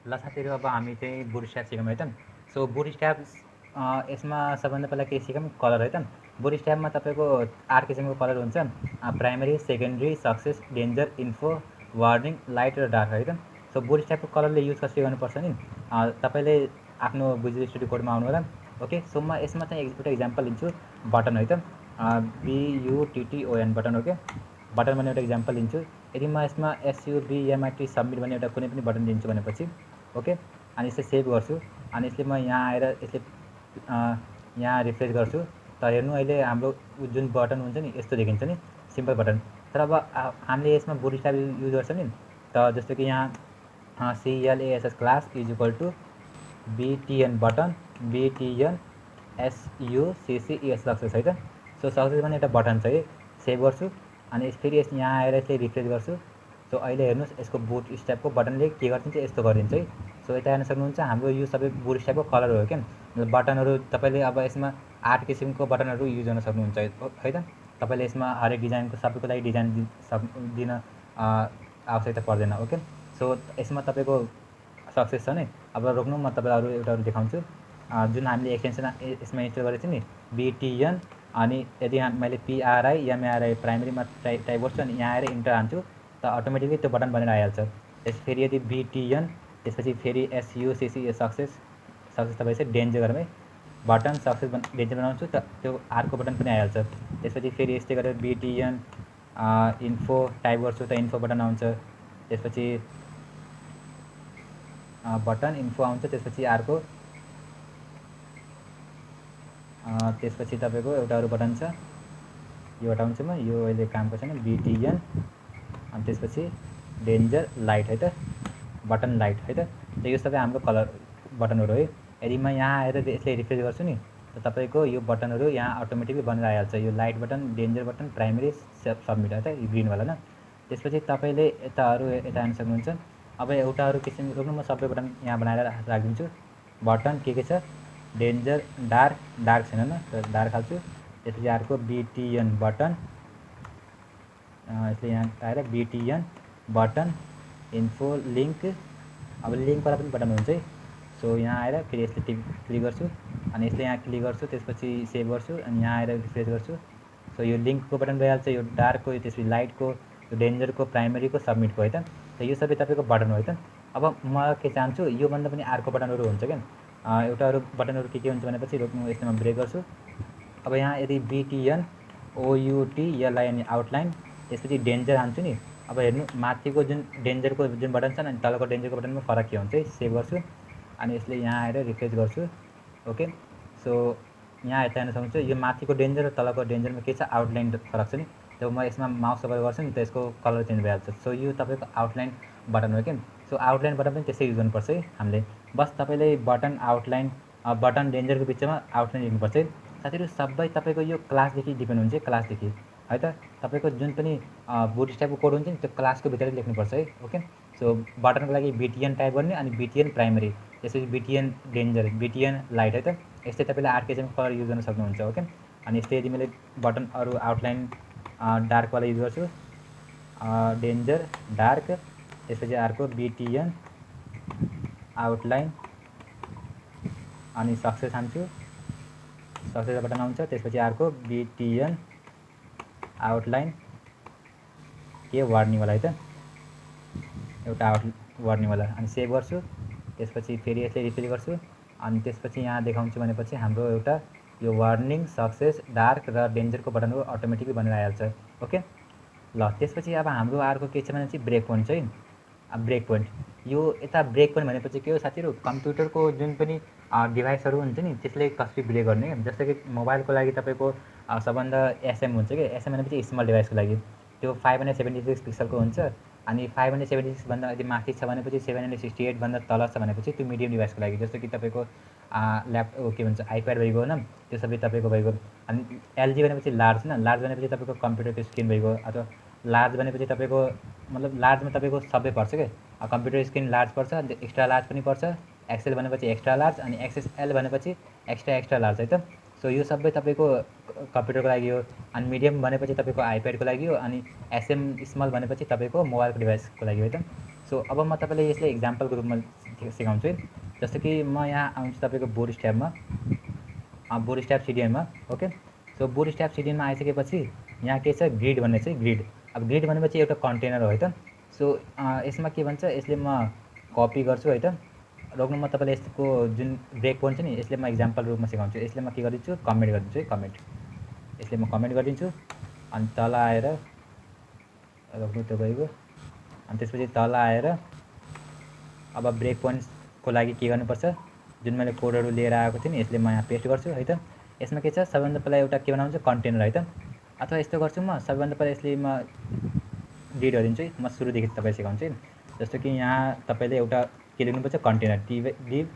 ल साथीहरू अब हामी चाहिँ बुटस्ट्र्याप सिकौँ है त। सो बुटस्ट्र्याप यसमा सबभन्दा पहिला के सिकौँ, कलर है त। बुटस्ट्र्यापमा तपाईँको 8 किसिमको कलर हुन्छ, primary, secondary, success, danger, info, warning, light र डार्क है त। सो बुटस्ट्र्यापको कलरले युज कसरी गर्नुपर्छ नि, तपाईँले आफ्नो विजुअल स्टुडियो कोडमा आउनु होला। ओके, सो म यसमा चाहिँ एउटा इक्जाम्पल लिन्छु, बटन है त, BUTTON बटन हो क्या। बटन भन्ने एउटा इक्जाम्पल लिन्छु। यदि म यसमा SUBMIT सबमिट भन्ने एउटा कुनै पनि बटन दिन्छु भनेपछि ओके, अनि यसलाई सेभ गर्छु, अनि यसले म यहाँ आएर यसले यहाँ रिफ्रेस गर्छु, त हेर्नु अहिले हाम्रो जुन बटन हुन्छ नि यस्तो देखिन्छ नि, सिम्पल बटन। तर अब हामीले यसमा बुटस्ट्र्याप युज गर्छ नि, त जस्तो कि यहाँ CLASS class is equal to BTN button, BTN SUCCES success है त। सो सक्सेस भन्ने एउटा बटन छ है, सेभ गर्छु, अनि फेरि यहाँ आएर यसले रिफ्रेस गर्छु। सो अहिले हेर्नुहोस् यसको बुटस्ट्र्यापको बटनले के गरिदिन्छ, यस्तो गरिदिन्छ है। सो यता हेर्न सक्नुहुन्छ हाम्रो यो सबै बुटस्ट्र्यापको कलर हो क्या। बटनहरू तपाईँले अब यसमा 8 किसिमको बटनहरू युज गर्न सक्नुहुन्छ है त। तपाईँले यसमा हरेक डिजाइनको सबैको लागि डिजाइन दिन आवश्यकता पर्दैन। ओके, सो यसमा तपाईँको सक्सेस छ नि। अब रोक्नु, म तपाईँलाई अरू एउटा देखाउँछु। जुन हामीले एक्सटेन्सन यसमा इन्स्टल गरेको थियो नि, BTN, अनि यदि मैले PRIMRI प्राइमेरीमा टाइप गर्छु अनि यहाँ आएर इन्टर हान्छु, त अटोमेटिकली त्यो बटन बनेर आइहाल्छ। फेरि यदि BTN त्यसपछि फेरि SUCCE सक्सेस तपाईँ चाहिँ डेन्जर गरौँ है, बटन सक्सेस डेन्जर बनाउँछु, त त्यो अर्को बटन पनि आइहाल्छ। त्यसपछि फेरि यस्तै गरेर BTN इन्फो टाइप गर्छु, त इन्फो बटन आउँछ। त्यसपछि बटन इन्फो आउँछ, त्यसपछि अर्को, त्यसपछि तपाईँको एउटा अरू बटन छ, यो हटाउँछु म, यो अहिले कामको छैन, BTN, अनि त्यसपछि डेन्जर लाइट है त, बटन लाइट है त। यो सबै हाम्रो कलर बटनहरू है। यदि म यहाँ आएर यसले रिफ्रेस गर्छु नि, त तपाईँको यो बटनहरू यहाँ अटोमेटिकली बनेर आइहाल्छ। यो light button, danger button, primary, submit है त, यो ग्रिनवाला न। त्यसपछि तपाईँले यता हेर्न सक्नुहुन्छ। अब एउटा अरू किसिम रोक्नु, म सबै बटन यहाँ बनाएर राखिदिन्छु। बटन के छ, डेन्जर, डार्क छैन न, त डार्क हाल्छु। त्यसपछि अर्को BTN बटन, यसले यहाँ आएर BTN बटन इन्फो लिङ्क, अब लिङ्कवाला पनि बटन हुन्छ है। सो यहाँ आएर फेरि यसले क्लिक गर्छु, अनि यसले यहाँ क्लिक गर्छु, त्यसपछि सेभ गर्छु, अनि यहाँ आएर रिफ्रेस गर्छु। सो यो लिङ्कको बटन भइहाल्छ, यो डार्कको, त्यसपछि लाइटको, यो डेन्जरको, प्राइमेरीको, सबमिटको है त। यो सबै तपाईँको बटन हो है त। अब म के चाहन्छु, योभन्दा पनि अर्को बटनहरू हुन्छ क्या। एउटा अरू बटनहरू के हुन्छ भनेपछि रोक्नु, यसमा ब्रेक गर्छु। अब यहाँ यदि BTN OUTLIN आउटलाइन, त्यसपछि डेन्जर हान्छु नि। अब हेर्नु माथिको जुन डेन्जरको जुन बटन छ नि, तलको डेन्जरको बटनमा फरक के हुन्छ है, सेभ गर्छु, अनि यसले यहाँ आएर रिफ्रेस गर्छु। ओके, सो यहाँ यता हेर्न सक्नुहुन्छ, यो माथिको डेन्जर र तलको डेन्जरमा के छ, आउटलाइन फरक छ नि। जब म यसमा माउस ओभर गर्छु नि, त यसको कलर चेन्ज भइहाल्छ। सो यो तपाईँको आउटलाइन बटन हो क्या। सो आउटलाइन बटन पनि त्यसै युज गर्नुपर्छ है हामीले। बस तपाईँले बटन, आउटलाइन, बटन, डेन्जरको बिचमा आउटलाइन लेख्नुपर्छ है साथीहरू। सबै तपाईँको यो क्लासदेखि डिपेन्ड हुन्छ, क्लासदेखि है त। तपाईँको जुन पनि बुटस्ट्र्यापको कोड हुन्छ नि, त्यो क्लासको भित्र लेख्नुपर्छ है। ओके, सो बटनको लागि BTN टाइप गर्ने, अनि BTN प्राइमेरी, त्यसपछि BTN डेन्जर, BTN लाइट है त। यस्तै तपाईँले 8 किसिमको कलर युज गर्न सक्नुहुन्छ। ओके, अनि यस्तै यदि मैले बटन अरू आउटलाइन डार्कवाला युज गर्छु, डेन्जर डार्क, त्यसपछि अर्को BTN आउटलाइन, अनि सक्सेस हान्छु, सक्सेस बटन आउँछ। त्यसपछि अर्को BTN आउटलाइन के वार्निङवाला है त, एउटा वार्निङवाला, अनि सेभ गर्छु। त्यसपछि फेरि यसले रिफ्रेस गर्छु, अनि त्यसपछि यहाँ देखाउँछु भनेपछि हाम्रो एउटा यो वार्निङ, सक्सेस, डार्क र डेन्जरको बटनहरू अटोमेटिकली बनेर आइहाल्छ। ओके, ल त्यसपछि अब हाम्रो अर्को के छ भने चाहिँ ब्रेक पोइन्ट चाहिँ। अब ब्रेक पोइन्ट, यो यता ब्रेक पोइन्ट भनेपछि के हो साथीहरू, कम्प्युटरको जुन पनि डिभाइसहरू हुन्छ नि, त्यसले कसरी ब्रेक गर्ने। जस्तो कि मोबाइलको लागि तपाईँको सबभन्दा SM हुन्छ कि, SM भनेपछि स्मल डिभाइसको लागि त्यो 576 पिक्सलको हुन्छ, अनि 576 भन्दा यदि माथि छ भनेपछि 768 भन्दा तल छ भनेपछि त्यो मिडियम डिभाइसको लागि, जस्तो कि तपाईँको के भन्छ आइप्याड भइगयो न, त्यो सबै तपाईँको भइगयो। अनि LG भनेपछि लार्ज न, लार्ज भनेपछि तपाईँको कम्प्युटरको स्क्रिन भइगयो, अथवा लार्ज भनेपछि तपाईँको मतलब लार्जमा तपाईँको सबै पर्छ क्या। कम्प्युटर स्क्रिन लार्ज पर्छ, एक्स्ट्रा लार्ज पनि पर्छ, XL भनेपछि एक्स्ट्रा लार्ज, अनि XXL भनेपछि एक्स्ट्रा लार्ज है त। सो यो सबै तपाईँको कम्प्युटरको लागि हो। अनि मिडियम भनेपछि तपाईँको आइप्याडको लागि हो, अनि SM स्मल भनेपछि तपाईँको मोबाइलको डिभाइसको लागि हो त। सो अब म तपाईँलाई यसले इक्जाम्पलको रूपमा सिकाउँछु है। जस्तो कि म यहाँ आउँछु तपाईँको बुटस्ट्र्यापमा, बुटस्ट्र्याप सिडिएनमा। ओके, सो बुटस्ट्र्याप सिडिएनमा आइसकेपछि यहाँ के छ, ग्रिड भन्ने चाहिँ ग्रिड। अब ग्रिड भनेपछि एउटा कन्टेनर हो है त। सो यसमा के भन्छ, यसले म कपी गर्छु है त। रोक्नु, म तपाईँलाई यसको जुन ब्रेक पोइन्ट छ नि, यसले म इक्जाम्पल रूपमा सिकाउँछु। यसले म के गरिदिन्छु, कमेन्ट गरिदिन्छु है, कमेन्ट। यसले म कमेन्ट गरिदिन्छु अनि तल आएर रोक्नु तपाईँको, अनि त्यसपछि तल आएर अब ब्रेक पोइन्ट्सको लागि के गर्नुपर्छ, जुन मैले कोडहरू लिएर आएको थिएँ नि, यसले म यहाँ पेस्ट गर्छु है त। यसमा के छ, सबैभन्दा पहिला एउटा के बनाउँछु, कन्टेनर है त। अथवा यस्तो गर्छु, म सबैभन्दा पहिला यसले म डिड गरिदिन्छु है। म सुरुदेखि तपाईँ सिकाउँछु है। जस्तो कि यहाँ तपाईँले एउटा के लेख्नुपर्छ, कन्टेनर डिभ,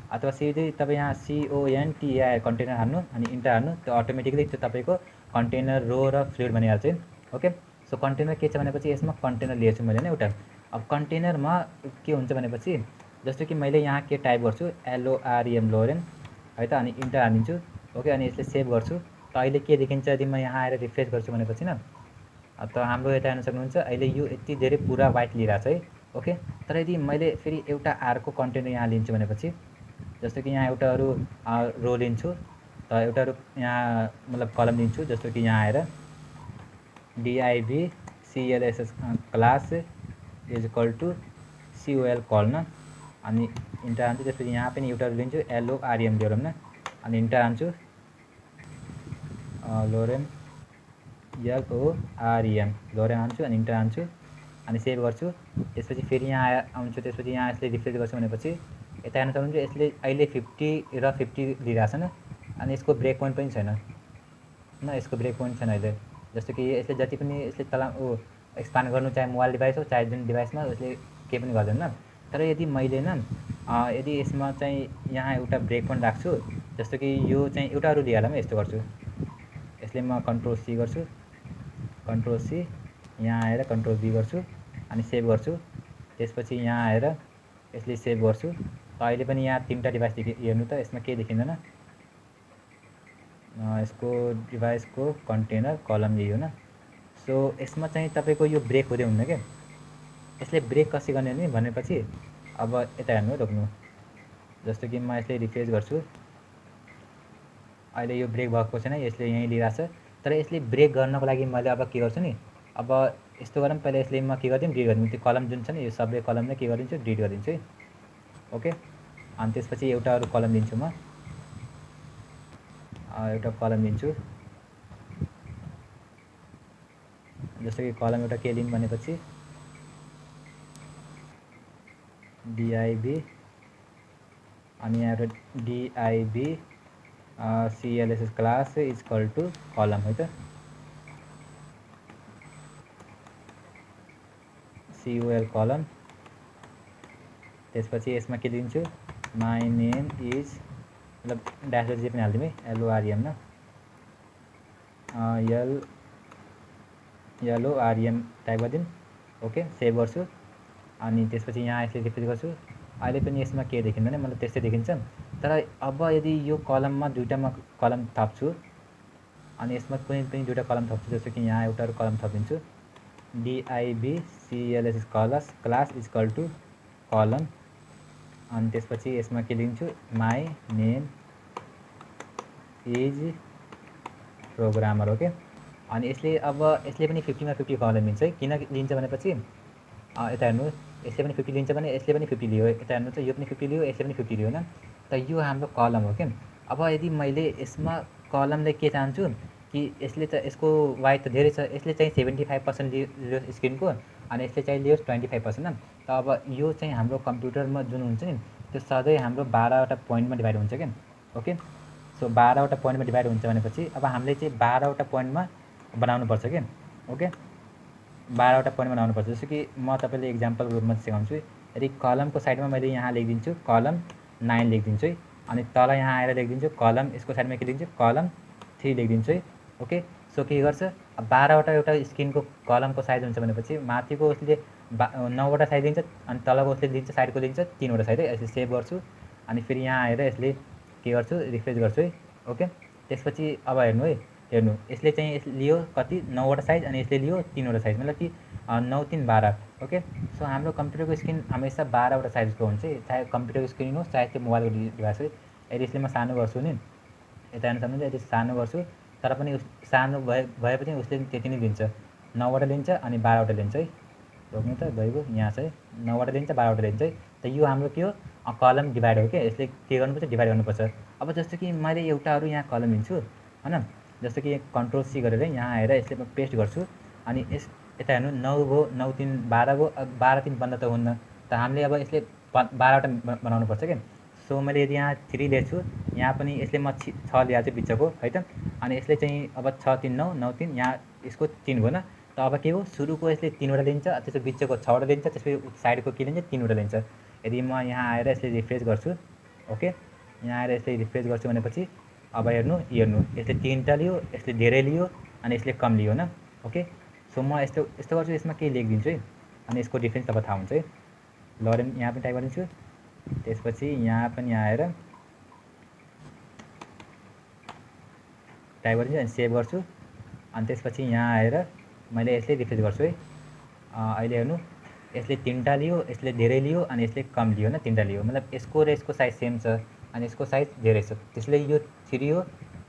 अथवा सिधै तपाईँ यहाँ CONTAIR कन्टेनर हाल्नु अनि इन्टर हाल्नु, त्यो अटोमेटिकली त्यो तपाईँको कन्टेनर रो र फ्लुइड बनिहाल्छ है। ओके, सो कन्टेनर के छ भनेपछि यसमा कन्टेनर लिएछु मैले नै एउटा। अब कन्टेनरमा के हुन्छ भनेपछि जस्तो कि मैले यहाँ के टाइप गर्छु, LOREN लोरेन है त, अनि इन्टर हालिदिन्छु। ओके, अनि यसले सेभ गर्छु। त अहिले के देखिन्छ, यदि म यहाँ आएर रिफ्रेस गर्छु भनेपछि न, त हाम्रो यता हेर्न सक्नुहुन्छ, अहिले यो यति धेरै पुरा वाइट लिइरहेको छ है। ओके, तर यदि मैले फेरि एउटा अर्को कन्टेनर यहाँ लिन्छु भनेपछि, जस्तो कि यहाँ एउटा अरू रो लिन्छु, त एउटा अरू यहाँ मतलब कलम लिन्छु। जस्तो कि यहाँ आएर DIV CLSS class is equal to COL col न, अनि इन्टर हान्छु। त्यसपछि यहाँ पनि एउटा लिन्छु, LOREN लोरेन न, अनि इन्टर हान्छु, लोरेन LOREN लोरेन हान्छु अनि इन्टर हान्छु, अनि सेभ गर्छु। त्यसपछि फेरि यहाँ आउँछु, त्यसपछि यहाँ यसले रिफ्रेस गर्छु भनेपछि यता हेर्न सक्नुहुन्छ, यसले अहिले 50 र 50 लिइरहेको छ न, अनि यसको ब्रेक पोइन्ट पनि छैन न, यसको ब्रेक पोइन्ट छैन अहिले। जस्तो कि यसले जति पनि यसले तल एक्सपान्ड गर्नु, चाहे मोबाइल डिभाइस हो चाहे जुन डिभाइसमा, यसले केही पनि गर्दैन न। तर यदि मैले न यदि यसमा चाहिँ यहाँ एउटा ब्रेक पोइन्ट राख्छु, जस्तो कि यो चाहिँ एउटा अरू लिइहालौँ, यस्तो गर्छु, यसले म कन्ट्रोल C गर्छु, कन्ट्रोल C, यहाँ आएर कन्ट्रोल V गर्छु अनि सेभ गर्छु। त्यसपछि यहाँ आएर यसले सेभ गर्छु। त अहिले पनि यहाँ 3टा डिभाइस हेर्नु त, यसमा केही देखिँदैन। यसको डिभाइसको कन्टेनर कलम यही हो न। सो यसमा चाहिँ तपाईँको यो ब्रेक हुँदै हुन्न क्या। यसले ब्रेक कसरी गर्ने नि भनेपछि, अब यता हेर्नु रोक्नु, जस्तो कि म यसले रिफ्रेस गर्छु, अहिले यो ब्रेक भएको छैन, यसले यहीँ लिइरहेछ। तर यसले ब्रेक गर्नको लागि मैले अब के गर्छु नि, अब यस्तो गरौँ, पहिला यसले म के गरिदिउँ, डिलिट गरिदिउँ। त्यो कलम जुन छ नि, यो सबै कलमलाई के गरिदिन्छु, डिलिट गरिदिन्छु है। ओके, अनि त्यसपछि एउटा अरू कलम दिन्छु, म एउटा कलम दिन्छु। जस्तो कि कलम एउटा के लिनु भनेपछि DIV, अनि यहाँ DIV CLSS class is equal to column है त, COL कलम। त्यसपछि यसमा के दिन्छु, माई नेम इज, मतलब ड्यासडट जे पनि हालिदिउँ है, LOREN न, LOREN टाइप गरिदिउँ। ओके, सेभ गर्छु अनि त्यसपछि यहाँ यसले रिफ्रेस गर्छु। अहिले पनि यसमा के देखिँदैन, मतलब त्यस्तै देखिन्छ। तर अब यदि यो कलममा दुईवटामा कलम थप्छु अनि यसमा कुनै पनि दुईवटा कलम थप्छु, जस्तो कि यहाँ एउटा कलम थपिदिन्छु, DIV CLSS class is equal to column, अनि त्यसपछि यसमा के लिन्छु, my name is programmer. Okay, अनि यसले अब यसले पनि 50मा 50 कलम लिन्छ है। किन लिन्छ भनेपछि यता हेर्नु, यसले पनि 50 लिन्छ भने यसले पनि 50 लियो, यता हेर्नु त, यो पनि 50 लियो, यसले पनि 50 लियो न, त यो हाम्रो कलम हो क्या। अब यदि मैले यसमा कलमलाई के चाहन्छु कि यसले त यसको वाइट त धेरै छ, यसले चाहिँ 75% लियो स्क्रिनको, अनि यसले चाहिँ लियोस् 25% न। त अब यो चाहिँ हाम्रो कम्प्युटरमा जुन हुन्छ नि, त्यो सधैँ हाम्रो 12वटा पोइन्टमा डिभाइड हुन्छ क्या। ओके, सो 12वटा पोइन्टमा डिभाइड हुन्छ भनेपछि अब हामीले चाहिँ 12वटा पोइन्टमा बनाउनुपर्छ क्या। ओके, 12वटा पोइन्टमा बनाउनुपर्छ। जस्तो कि म तपाईँले इक्जाम्पल रूपमा सिकाउँछु। यदि कलमको साइडमा मैले यहाँ लेखिदिन्छु कलम 9 लेखिदिन्छु है, अनि तल यहाँ आएर लेखिदिन्छु कलम, यसको साइडमा के दिन्छु, कलम 3 लेखिदिन्छु है। ओके, सो के गर्छ, अब 12वटा एउटा स्क्रिनको कलमको साइज हुन्छ भनेपछि माथिको उसले 9वटा साइज दिन्छ, अनि तलको उसले दिन्छ, साइडको दिन्छ 3वटा साइज है। यसले सेभ गर्छु अनि फेरि यहाँ आएर यसले के गर्छु, रिफ्रेस गर्छु है। ओके, त्यसपछि अब हेर्नु है, हेर्नु यसले चाहिँ लियो कति, 9वटा साइज, अनि यसले लियो 3वटा साइज, मतलब कि 9 3 12, ओके। सो हाम्रो कम्प्युटरको स्क्रिन हमेसा 12वटा साइजको हुन्छ, चाहे कम्प्युटरको स्क्रिन होस् चाहे त्यो मोबाइलको डिभाइस होस्। यदि यसले म सानो गर्छु नि, यता हेर्न सक्नुहुन्छ, यदि सानो गर्छु तर पनि सानो भए पनि उसले त्यति नै दिन्छ, 9वटा लिन्छ अनि 12वटा लिन्छ है। रोक्नु त गएको, यहाँ चाहिँ 9वटा लिन्छ 12वटा लिन्छ है। त यो हाम्रो के हो, कलम डिभाइड हो क्या। यसले के गर्नुपर्छ, डिभाइड गर्नुपर्छ। अब जस्तो कि मैले एउटाहरू यहाँ कलम लिन्छु होइन, जस्तो कि कन्ट्रोल सी गरेर यहाँ आएर यसले म पेस्ट गर्छु अनि यता हेर्नु 9 भयो, 9 3 12 भयो। 12 3 बन्द त हुन्न, त हामीले अब यसले 12वटा बनाउनुपर्छ क्या। सो मैले यदि यहाँ 3 ल्याएको छु, यहाँ पनि यसले म 6 ल्याएको छु बिचको है त, अनि यसले चाहिँ अब 6 3 9 9 3, यहाँ यसको 3 भयो न। त अब के हो, सुरुको यसले 3वटा लिन्छ, त्यसको बिचको 6वटा लिन्छ, त्यसपछि साइडको के लिन्छ, 3वटा लिन्छ। यदि म यहाँ आएर यसले रिफ्रेस गर्छु, ओके, यहाँ आएर यसले रिफ्रेस गर्छु भनेपछि अब हेर्नु यसले 3वटा लियो, यसले धेरै लियो अनि यसले कम लियो होइन। ओके, सो म यस्तो गर्छु, यसमा केही लेखिदिन्छु है, अनि यसको डिफ्रेन्स तपाईँ थाहा हुन्छ है। लरेन यहाँ पनि टाइप गरिदिन्छु, त्यसपछि यहाँ पनि आएर टाइप गरिदिन्छु अनि सेभ गर्छु, अनि त्यसपछि यहाँ आएर मैले यसले रिफ्रेस गर्छु है। अहिले हेर्नु, यसले 3वटा लियो, यसले धेरै लियो अनि यसले कम लियो होइन, 3वटा लियो, मतलब यसको र यसको साइज सेम छ अनि यसको साइज धेरै छ, त्यसले यो 3 हो,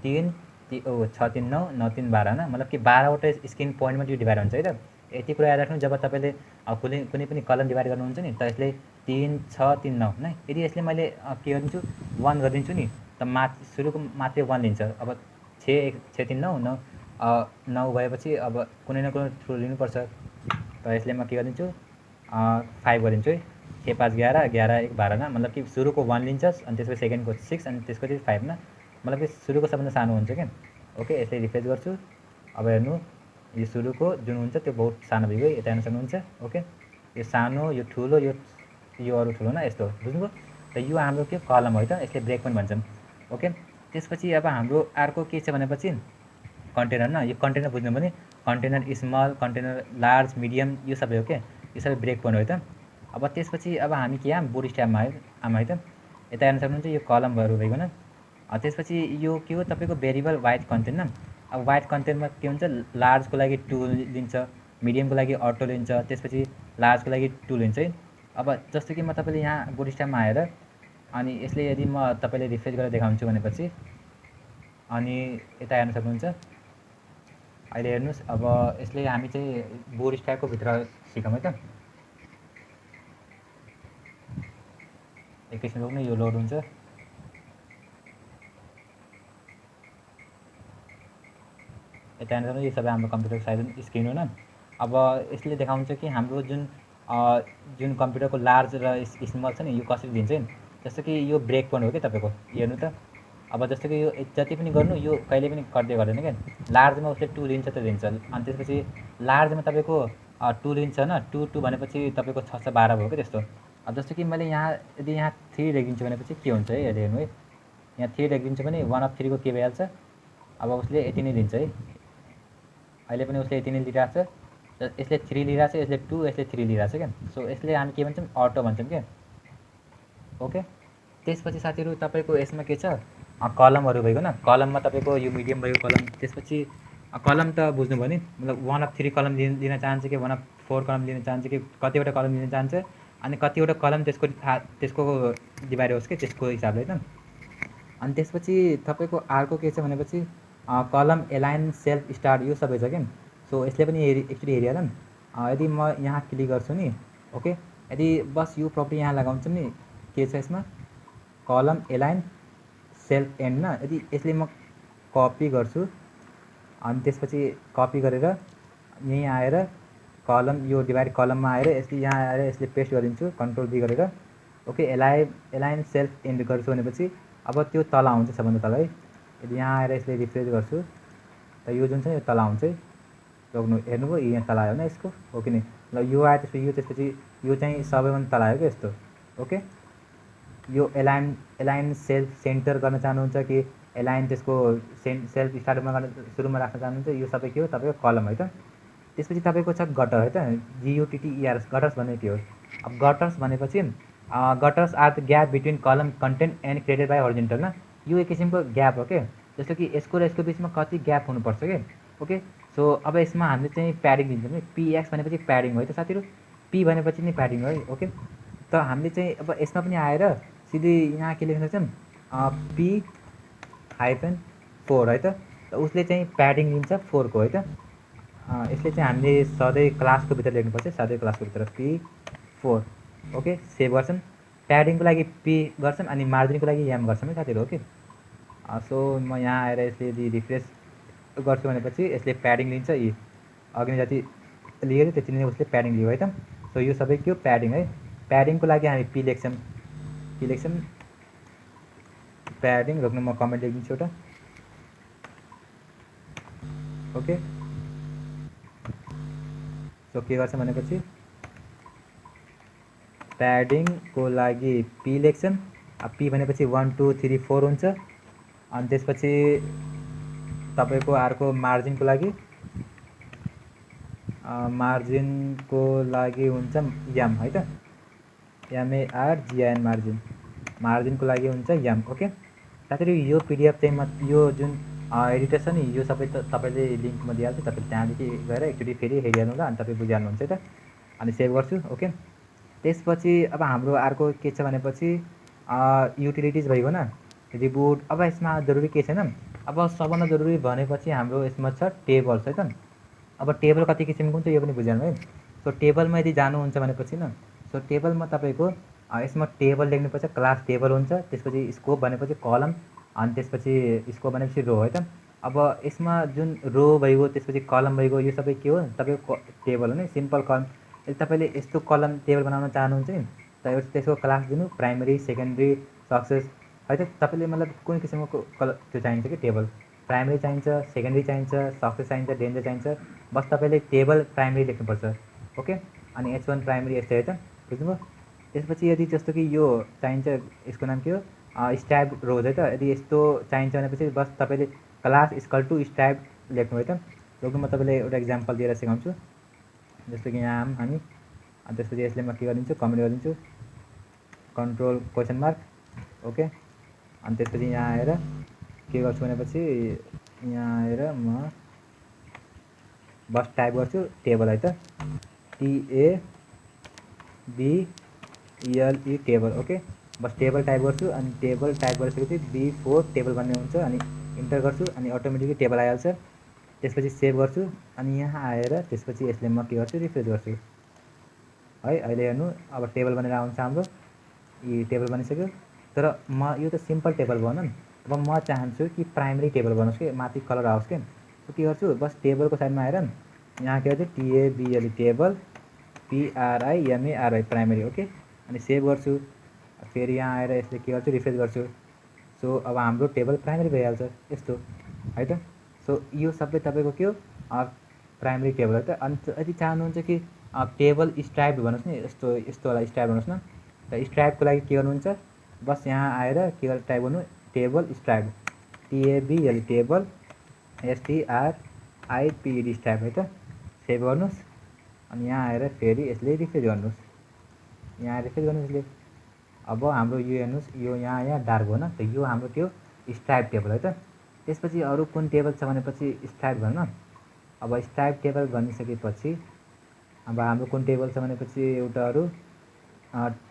3 6 3 9 9 3 12 होइन, मतलब कि 12वटा स्क्रिन पोइन्टमा त्यो डिभाइड हुन्छ है त। यति कुरा याद राख्नु, जब तपाईँले कुनै पनि कलम डिभाइड गर्नुहुन्छ नि, त यसले 3 6 3 9 होइन। यदि यसले मैले के गरिदिन्छु 1 गरिदिन्छु नि, त सुरुको मात्रै 1 लिन्छ। अब 6 3 9 9 भएपछि अब कुनै न कुनै थ्रु लिनुपर्छ, त यसले म के गरिदिन्छु 5 गरिदिन्छु है। 6 5 11 11 1 12 न, मतलब कि सुरुको 1 लिन्छस् अनि त्यसपछि सेकेन्डको 6 अनि त्यसपछि 5 न, मतलब कि सुरुको सबभन्दा सानो हुन्छ क्या। ओके, यसले रिफ्रेस गर्छु, अब हेर्नु यो सुरुको जुन हुन्छ त्यो बहुत सानो भइगयो, यता हेर्न सक्नुहुन्छ। ओके, यो सानो, यो ठुलो, यो अरू ठुलो न, यस्तो बुझ्नुभयो। त यो हाम्रो के कलम हो है त, यसले ब्रेक पनि भन्छन्। ओके, त्यसपछि अब हाम्रो अर्को के छ भनेपछि कन्टेनर न, यो कन्टेनर बुझ्नु भने container small, container large, medium, यो सबै हो क्या, यो सबै ब्रेक पोइन्ट हो है त। अब त्यसपछि अब हामी के आम बुट स्ट्र्यापमा आम है त, यता हेर्न सक्नुहुन्छ यो कलमहरू भइगयो न। त्यसपछि यो के हो तपाईँको भेरिएबल वाइड कन्टेन्ट न। अब वाइड कन्टेन्टमा के हुन्छ, लार्जको लागि 2 लिन्छ, मिडियमको लागि अटो लिन्छ, त्यसपछि लार्जको लागि 2 लिन्छ है। अब जस्तो कि म तपाईँले यहाँ बुट स्ट्र्यापमा आएर अनि यसले यदि म तपाईँले रिफ्रेस गरेर देखाउँछु भनेपछि अनि यता हेर्न सक्नुहुन्छ। अहिले हेर्नुहोस्, अब यसले हामी चाहिँ बुट स्ट्र्यापको भित्र सिकौँ है त। एकैछिन रोक्नु, यो लोड हुन्छ। यता हेर्न सक्नुहुन्छ, यो सबै हाम्रो कम्प्युटरको साइज स्क्रिन हो न। अब यसले देखाउँछ कि हाम्रो जुन कम्प्युटरको लार्ज र स्मल छ नि, यो कसरी दिन्छ नि। जस्तो कि यो ब्रेक पोइन्ट हो कि तपाईँको, हेर्नु त। अब जस्तो कि यो जति पनि गर्नु, यो कहिले पनि कट्दै गर्दैन क्या। लार्जमा उसले 2 लिन्छ त लिन्छ, अनि त्यसपछि लार्जमा तपाईँको 2 लिन्छ होइन, 2 2 भनेपछि तपाईँको 6 6 12 भयो क्या त्यस्तो। अब जस्तो कि मैले यहाँ यदि यहाँ 3 लेखिदिन्छु भनेपछि के हुन्छ है, अहिले हेर्नु है, यहाँ 3 लेखिदिन्छु भने 1/3 को के भइहाल्छ, अब उसले यति नै लिन्छ है। अहिले पनि उसले यति नै लिइरहेको छ, यसले 3 लिइरहेको छ, यसले 2, यसले 3 लिइरहेको छ क्या। सो यसले हामी के भन्छौँ, अटो भन्छौँ क्या। ओके, त्यसपछि साथीहरू तपाईँको यसमा के छ, कलमहरू भइगयो न। कलममा तपाईँको यो मिडियम भयो कलम, त्यसपछि कलम त बुझ्नुभयो नि, मतलब 1/3 कलम लिन चाहन्छ कि 1/4 कलम लिन चाहन्छ कि कतिवटा कलम लिन चाहन्छ, अनि कतिवटा कलम त्यसको डिभाइड होस् कि त्यसको हिसाबले त। अनि त्यसपछि तपाईँको अर्को के छ भनेपछि कलम एलाइन सेल्फ स्टार्ट, यो सबै छ क्या। सो यसले पनि एकचोटि हेरिहाल न। यदि म यहाँ क्लिक गर्छु नि, ओके, यदि बस यो प्रपर्टी यहाँ लगाउँछु नि, के छ यसमा कलम एलाइन सेल्फ एन्ड न। यदि यसले म कपी गर्छु अनि त्यसपछि कपी गरेर यहीँ आएर कलम, यो डिभाइड कलममा आएर यसले यहाँ आएर यसले पेस्ट गरिदिन्छु कन्ट्रोल बी गरेर। ओके, एलाइन सेल्फ एन्ड गर्छु भनेपछि अब त्यो तल आउँछ सबभन्दा तल है। यदि यहाँ आएर यसले रिफ्रेस गर्छु त यो जुन छ यो तल आउँछ है। रोक्नु, हेर्नुभयो यहाँ तल आयो होइन यसको, हो कि नि। ल यो आयो, त्यसपछि यो चाहिँ सबैभन्दा तल आयो क्या यस्तो। ओके, यो एलाइन सेल्फ सेन्टर गर्न चाहनुहुन्छ कि एलाइन त्यसको सेल्फ स्टार्टमा गर्न सुरुमा राख्न चाहनुहुन्छ, यो सबै के हो तपाईँको कलम है त। त्यसपछि तपाईँको छ गटर है त, GUTTERS, गटर्स भनेको के हो। अब गटर्स भनेपछि gutters are the gap between column content and created by horizontal न। यो एक किसिमको ग्याप हो क्या, जस्तो कि यसको र यसको बिचमा कति ग्याप हुनुपर्छ क्या। ओके, सो अब यसमा हामीले चाहिँ प्याडिङ दिन्छौँ कि PX भनेपछि प्याडिङ हो है त साथीहरू। पी भनेपछि नै प्याडिङ हो है। ओके, त हामीले चाहिँ अब यसमा पनि आएर सिधै यहाँ के लेख्न सक्छौँ पी हाइफेन 4 है त उसले चाहिँ प्याडिङ लिन्छ 4 को है त। यसले चाहिँ हामीले सधैँ क्लासको भित्र लेख्नुपर्छ, सधैँ क्लासको भित्र P4। ओके, सेभ गर्छौँ। प्याडिङको लागि पी गर्छौँ अनि मार्जिनको लागि एम गर्छौँ है साथीहरू। ओके, सो म यहाँ आएर यसले यदि रिफ्रेस गर्छु भनेपछि यसले प्याडिङ लिन्छ। यी अघि जति लिएर त्यति नै उसले प्याडिङ लियो है त। सो यो सबै के हो, प्याडिङ है। प्याडिङको लागि हामी पी लेख्छौँ, प्याडिङ रोक्नु, म कमेन्ट लेखिदिन्छु एउटा। ओके, सो के गर्छ भनेपछि प्याडिङको लागि पी लेख्छौँ। पी भनेपछि 1 2 3 4 हुन्छ। अनि त्यसपछि तपाईँको अर्को मार्जिनको लागि हुन्छ एम है त, MARGIN मार्जिनको लागि हुन्छ एम। ओके साथीहरू, यो पिडिएफ चाहिँ यो जुन एडिटर छ नि यो सबै तपाईँले लिङ्कमा दिइहाल्छु, तपाईँले त्यहाँदेखि गएर एकचोटि फेरि हेरिहाल्नु होला अनि तपाईँ बुझिहाल्नुहुन्छ है त। अनि सेभ गर्छु। ओके, त्यसपछि अब हाम्रो अर्को के छ भनेपछि युटिलिटिज भइगयो न, रिबुट। अब यसमा जरुरी के छैन, अब सबभन्दा जरुरी भनेपछि हाम्रो यसमा छ टेबल्स है त। अब टेबल कति किसिमको हुन्छ यो पनि बुझिहाल्नु है। सो टेबलमा यदि जानुहुन्छ भनेपछि न, सो टेबलमा तपाईँको यसमा टेबल लेख्नुपर्छ, क्लास टेबल हुन्छ। त्यसपछि स्कोप भनेपछि कलम, अनि त्यसपछि स्कोप भनेपछि रो है त। अब यसमा जुन रो भइगयो त्यसपछि कलम भइगयो, यो सबै के हो तपाईँको टेबल हो नि, सिम्पल कलम। यदि तपाईँले यस्तो कलम टेबल बनाउन चाहनुहुन्छ नि त त्यसको क्लास दिनु प्राइमरी, सेकेन्डरी, सक्सेस है त। तपाईँले मतलब कुन किसिमको त्यो चाहिन्छ कि टेबल, प्राइमरी चाहिन्छ, सेकेन्डरी चाहिन्छ, सक्सेस चाहिन्छ, डेन्जर चाहिन्छ, बस तपाईँले टेबल प्राइमरी लेख्नुपर्छ। ओके, अनि H1 प्राइमरी यस्तै है त, बुझ्नुभयो। त्यसपछि यदि जस्तो कि यो चाहिन्छ, यसको नाम के हो स्ट्याब रोज है त। यदि यस्तो चाहिन्छ भनेपछि बस तपाईँले क्लास इक्वल टु स्ट्याब लेख्नु है त। जस्तो म तपाईँलाई एउटा इक्जाम्पल दिएर सिकाउँछु। जस्तो कि यहाँ हामी, अनि त्यसपछि यसले म के गरिदिन्छु, कमेन्ट गरिदिन्छु, कन्ट्रोल क्वेसन मार्क। ओके, अनि त्यसपछि यहाँ आएर के गर्छु भनेपछि यहाँ आएर म बस टाइप गर्छु टेबल है त, TABLE टेबल। ओके, बस टेबल टाइप गर्छु अनि टेबल टाइप गरिसकेपछि B4 टेबल भन्ने हुन्छ अनि इन्टर गर्छु अनि अटोमेटिकली टेबल आइहाल्छ। त्यसपछि सेभ गर्छु अनि यहाँ आएर त्यसपछि यसले म के गर्छु, रिफ्रेस गर्छु है। अहिले हेर्नु, अब टेबल बनेर आउँछ हाम्रो, यी टेबल बनिसक्यो। तर म यो त सिम्पल टेबल भनौँ, अब म चाहन्छु कि प्राइमरी टेबल बनोस् कि माथि कलर आओस् कि। के गर्छु, बस टेबलको साइडमा आएर यहाँ के गर्छु TABLE table, PRIMARY primary. Okay, अनि सेभ गर्छु। फेरि यहाँ आएर यसले के गर्छु, रिफ्रेस गर्छु। सो अब हाम्रो टेबल प्राइमरी भइहाल्छ यस्तो है त। सो यो सबै तपाईँको के हो प्राइमरी टेबल है त। अनि यदि चाहनुहुन्छ कि टेबल स्ट्राइप्ड भन्नुहोस् नि, यस्तो वाला स्ट्राइप भन्नुहोस् न, त स्ट्राइपको लागि के गर्नुहुन्छ, बस यहाँ आएर के गरेर टाइप गर्नु table stripe, TABLE table STRIPED stripe है त। सेभ गर्नुहोस् अनि यहाँ आएर फेरि यसले रिफ्रेस गर्नुहोस्, यहाँ रिफ्रेस गर्नुहोस् यसले। अब हाम्रो यो हेर्नुहोस्, यो यहाँ डार्क हो न, त यो हाम्रो के हो स्ट्राइप टेबल है त। त्यसपछि अरू कुन टेबल छ भनेपछि स्ट्राइप भन्न। अब स्ट्राइप टेबल भनिसकेपछि अब हाम्रो कुन टेबल छ भनेपछि एउटा अरू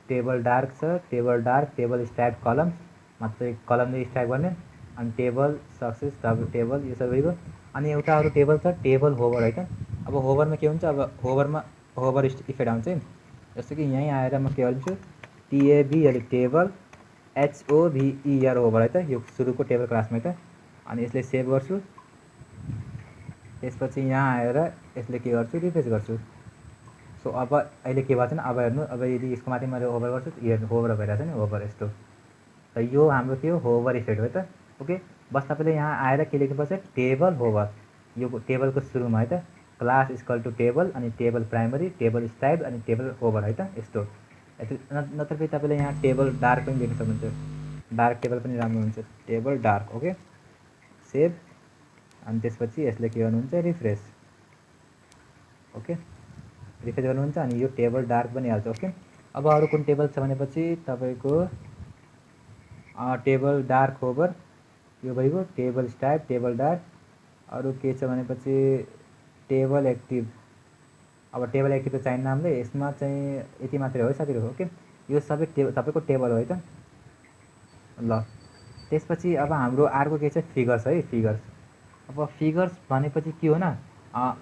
टेबल डार्क छ, टेबल डार्क, टेबल स्ट्राइप कलम, मतलब कलमले स्ट्राइप गर्ने, अनि टेबल सक्सेस टेबल, यो सब भइगयो। अनि एउटा अरू टेबल छ टेबल होभर है त। अब होभरमा के हुन्छ, अब होभरमा होभर इफेक्ट आउँछ है। जस्तो कि यहीँ आएर म के गरिदिन्छु TABLE टेबल HOVER होभर है त, यो सुरुको टेबल क्लासमा है त। अनि यसले सेभ गर्छु। त्यसपछि यहाँ आएर यसले के गर्छु, रिफ्रेस गर्छु। सो अब अहिले के भएको छैन, अब हेर्नु, अब यदि यसको माथि मैले होभर गर्छु हेर्नु होभर भइरहेछ नि, होभर यस्तो। त यो हाम्रो के हो होभर इफेक्ट हो त। ओके, बस तपाईँले यहाँ आएर के लेख्नुपर्छ, टेबल होभर, यो टेबलको सुरुमा है त, क्लास इक्वल टु टेबल, अनि टेबल प्राइमरी, टेबल स्ट्राइप, अनि टेबल होभर है त, यस्तो। नत्र फेरि तपाईँले यहाँ टेबल डार्क पनि लेख्न सक्नुहुन्छ, डार्क टेबल पनि राम्रो हुन्छ, टेबल डार्क। Okay, save. अनि त्यसपछि यसले के गर्नुहुन्छ, रिफ्रेस। ओके, रिफ्रेस गर्नुहुन्छ अनि यो टेबल डार्क बनिहाल्छ। ओके, अब अरू कुन टेबल छ भनेपछि तपाईँको टेबल डार्क होभर, यो भइगयो, टेबल स्ट्राइप, टेबल डार्क, अरू के छ भनेपछि टेबल एक्टिभ, अब टेबल एक्टिभ चाहिने नामले यसमा चाहिँ यति मात्रै हो साथीहरु। ओके, यो सबै तपाईको टेबल हो है त। ल त्यसपछि अब हाम्रो अर्को के छ फिगर्स है, फिगर्स। अब फिगर्स भनेपछि के हो न,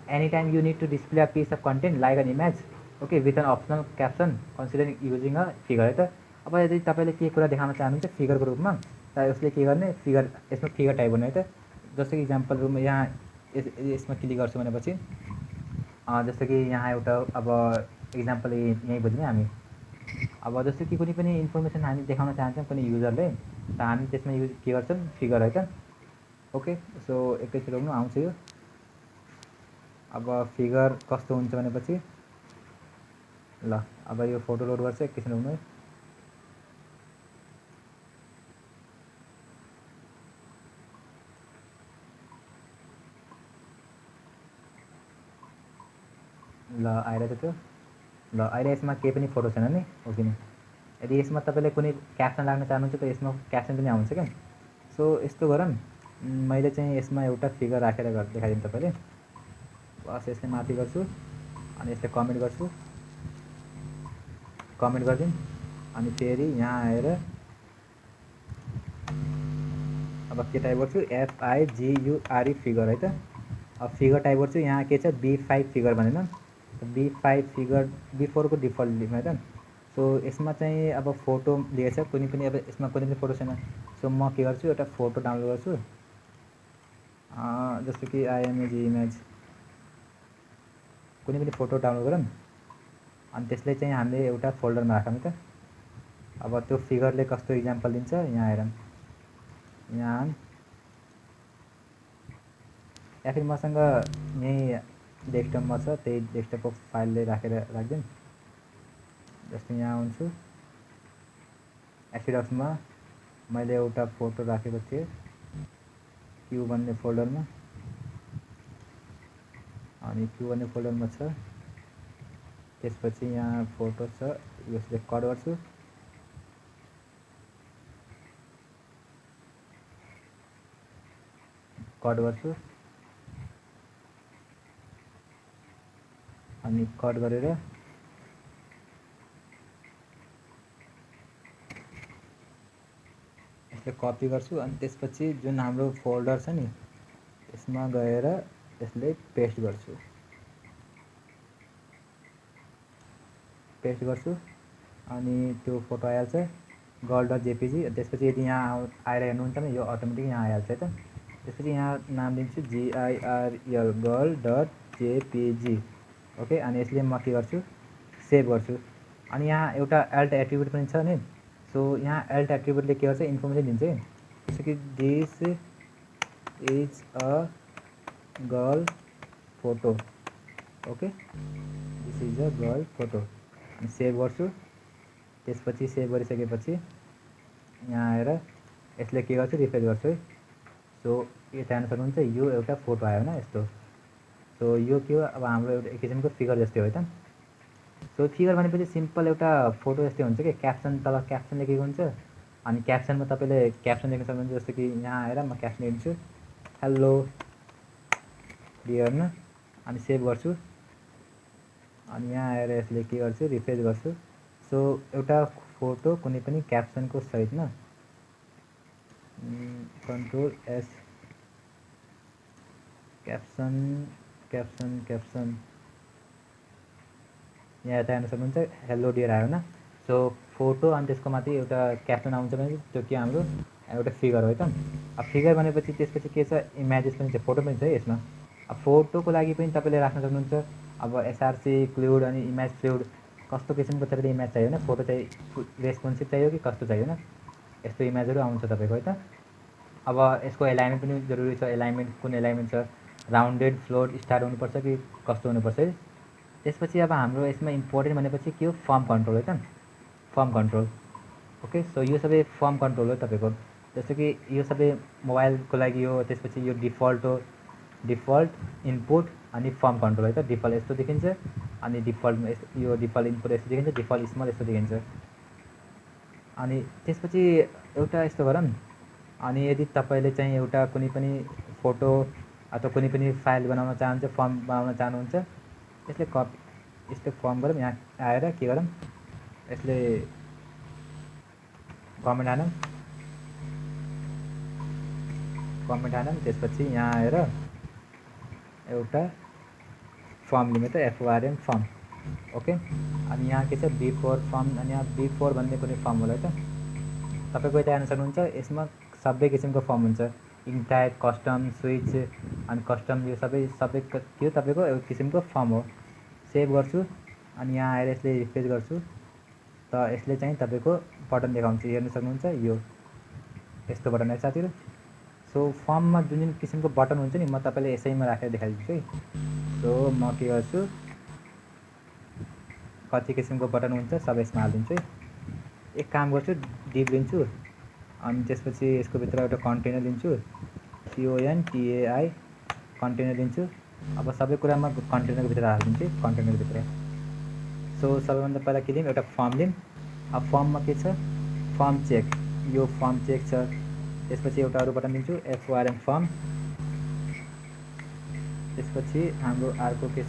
any time you need to display a piece of content like an image, okay, with an optional caption considering using a figure है त। अब यदि तपाईँले के कुरा देखाउन चाहनुहुन्छ फिगरको रूपमा, त उसले के गर्ने, फिगर यसमा फिगर टाइप गर्ने है त। जस्तो कि इक्जाम्पल रूपमा यहाँ यसमा क्लिक गर्छु भनेपछि जस्तो कि यहाँ एउटा अब इक्जाम्पल यहीँ बुझ्ने हामी। अब जस्तो कि कुनै पनि इन्फर्मेसन हामी देखाउन चाहन्छौँ कुनै युजरले, त हामी त्यसमा युज के गर्छौँ फिगर है त। ओके, सो एकैछिन रोक्नु, आउँछ यो। अब फिगर कस्तो हुन्छ भनेपछि ल अब यो फोटो लोड गर्छ, एकैछिन रोक्नु है। ल आइरहेछ त्यो। ल अहिले यसमा केही पनि फोटो छैन नि, हो कि नि। यदि यसमा तपाईँले कुनै क्याप्सन लाग्न चाहनुहुन्छ त यसमा क्याप्सन पनि आउँछ क्या। सो यस्तो गरौँ, मैले चाहिँ यसमा एउटा फिगर राखेर देखाइदिउँ तपाईँले। बस यसले माथि गर्छु अनि यसले कमेन्ट गर्छु, कमेन्ट गरिदिउँ अनि फेरि यहाँ आएर अब के टाइप गर्छु FIGURE फिगर है त। अब फिगर टाइप गर्छु, यहाँ के छ B5 फिगर भनेन, B5 फिगर B4 को डिफल्ट लिउँ है त। सो यसमा चाहिँ अब फोटो लिएछ कुनै पनि, अब यसमा कुनै पनि फोटो छैन। सो म के गर्छु एउटा फोटो डाउनलोड गर्छु, जस्तो कि IMG इमेज कुनै पनि फोटो डाउनलोड गरौँ अनि त्यसले चाहिँ हामीले एउटा फोल्डरमा राखौँ त। अब त्यो फिगरले कस्तो इक्जाम्पल दिन्छ यहाँ हेरौँ, यहाँ या फिर मसँग यही डेस्कटपमा छ, त्यही डेस्कटपको फाइलले राखेर राख्दिउँ। जस्तो यहाँ आउँछु, एसिडक्समा मैले एउटा फोटो राखेको थिएँ क्यू भन्ने फोल्डरमा, अनि क्यू भन्ने फोल्डरमा छ। त्यसपछि यहाँ फोटो छ, यसले कट गर्छु, कट गर्छु अनि कट गरेर यसले कपी गर्छु अनि त्यसपछि जुन हाम्रो फोल्डर छ नि यसमा गएर यसले पेस्ट गर्छु, पेस्ट गर्छु अनि त्यो फोटो आइहाल्छ girl.jpg। त्यसपछि यदि यहाँ आएर हेर्नुहुन्छ भने यो अटोमेटिक यहाँ आइहाल्छ है त। त्यसपछि यहाँ नाम दिन्छु GIRL girl.jpg। ओके, अनि यसले म के गर्छु सेभ गर्छु। अनि यहाँ एउटा एल्ट एट्रिब्युट पनि छ नि। सो यहाँ एल्ट एट्रिब्युटले के गर्छ इन्फर्मेसन दिन्छ है, जस्तो कि this is a girl photo, okay, this is a girl photo, अनि सेभ गर्छु। त्यसपछि सेभ गरिसकेपछि यहाँ आएर यसले के गर्छु रिफ्रेस गर्छु है। सो यो हेर्न सक्नुहुन्छ यो एउटा फोटो आयो होइन यस्तो। सो यो के हो, अब हाम्रो एउटा एक किसिमको फिगर जस्तै हो है त। सो फिगर भनेपछि सिम्पल एउटा फोटो जस्तै हुन्छ कि, क्याप्सन तल क्याप्सन लेखेको हुन्छ अनि क्याप्सनमा तपाईँले क्याप्सन लेख्न सक्नुहुन्छ। जस्तो कि यहाँ आएर म क्याप्सन लेख्छु हेलो हेर्नु अनि सेभ गर्छु अनि यहाँ आएर यसले के गर्छु रिफ्रेस गर्छु। सो एउटा फोटो कुनै पनि क्याप्सनको सहितमा control S caption caption caption यहाँ यता हेर्न सक्नुहुन्छ हेलो डियर आयो होइन। सो फोटो अनि त्यसको माथि एउटा क्याप्सन आउँछ भने त्यो के हाम्रो एउटा फिगर हो है त। अब फिगर भनेपछि त्यसपछि के छ इमेजेस पनि छ, फोटो पनि छ है यसमा। अब फोटोको लागि पनि तपाईँले राख्न सक्नुहुन्छ अब SRC क्लुड अनि इमेज फ्लुइड कस्तो किसिमको तपाईँले इमेज चाहियो होइन, फोटो चाहिँ रेस्पोन्सिभ चाहियो कि कस्तो चाहियो होइन, यस्तो इमेजहरू आउँछ तपाईँको है त। अब यसको एलाइनमेन्ट पनि जरुरी छ, एलाइनमेन्ट कुन एलाइनमेन्ट छ, राउन्डेड फ्लोट स्टार हुनुपर्छ कि कस्तो हुनुपर्छ है। त्यसपछि अब हाम्रो यसमा इम्पोर्टेन्ट भनेपछि के हो फर्म कन्ट्रोल है त, फर्म कन्ट्रोल। ओके, सो यो सबै फर्म कन्ट्रोल हो तपाईँको। जस्तो कि यो सबै मोबाइलको लागि हो, त्यसपछि यो डिफल्ट हो, डिफल्ट इनपुट अनि फर्म कन्ट्रोल है त। डिफल्ट यस्तो देखिन्छ अनि डिफल्ट यो डिफल्ट इनपुट यस्तो देखिन्छ, डिफल्ट स्मल यस्तो देखिन्छ। अनि त्यसपछि एउटा यस्तो गरौँ, अनि यदि तपाईँले चाहिँ एउटा कुनै पनि फोटो अथवा कुनै पनि फाइल बनाउन चाहनुहुन्छ, फर्म बनाउन चाहनुहुन्छ, यसले यस्तो फर्म गरौँ। यहाँ आएर के गरौँ, यसले कमेन्ट हानौँ, त्यसपछि यहाँ आएर एउटा फर्म लिने त FORM फर्म। ओके, अनि यहाँ के छ B4 फर्म, अनि यहाँ B4 भन्ने कुनै फर्म होला त तपाईँको यता हेर्न सक्नुहुन्छ। यसमा सबै किसिमको फर्म हुन्छ, इनटाइप, कस्टम, स्विच अनि कस्टम, यो सबै त्यो तपाईँको एउटा किसिमको फर्म हो। सेभ गर्छु अनि यहाँ आएर यसले रिफ्रेस गर्छु त यसले चाहिँ तपाईँको बटन देखाउँछ, हेर्न सक्नुहुन्छ। यो यस्तो बटन है साथीहरू। सो फर्ममा जुन जुन किसिमको बटन हुन्छ नि, म तपाईँलाई यसैमा राखेर देखाइदिन्छु है। सो म के गर्छु, कति किसिमको बटन हुन्छ सबै यसमा हालिदिन्छु है। एक काम गर्छु, डिप लिन्छु अनि त्यसपछि यसको भित्र एउटा कन्टेनर लिन्छु, CONTAI कन्टेनर लिन्छु। अब सबै कुरामा कन्टेनरको भित्र हालिदिन्छु, कन्टेनरभित्र। सो सबैभन्दा पहिला के लिउँ, एउटा फर्म लिउँ। अब फर्ममा के छ, फर्म चेक, यो फर्म चेक छ। त्यसपछि एउटा अरू बटन दिन्छु, FORM फर्म। त्यसपछि हाम्रो अर्को के छ,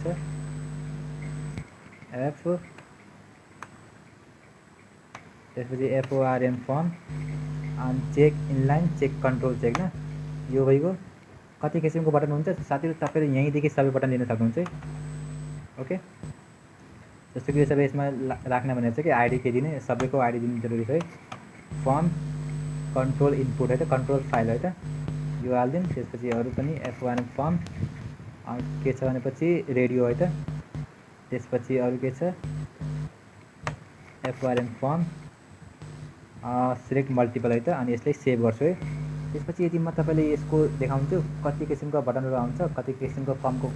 त्यसपछि FORM फर्म अनि check inline, check control check न, यो भइगयो। कति किसिमको बटन हुन्छ साथीहरू, तपाईँले यहीँदेखि सबै बटन लिन सक्नुहुन्छ है। ओके, जस्तो कि यो सबै यसमा राख्न भनेको छ कि आइडी के दिने, सबैको आइडी दिनु जरुरी छ है। फर्म कन्ट्रोल इनपुट है त, कन्ट्रोल फाइल है त, यो हालिदिउँ। त्यसपछि अरू पनि FORM फर्म के छ भनेपछि रेडियो है त। त्यसपछि अरू के छ, FORM फर्म सिलेक्ट मल्टिपल है त, अनि यसलाई सेभ गर्छु है। त्यसपछि यदि म तपाईँले यसको देखाउँछु कति किसिमको बटनहरू आउँछ, कति किसिमको फर्मको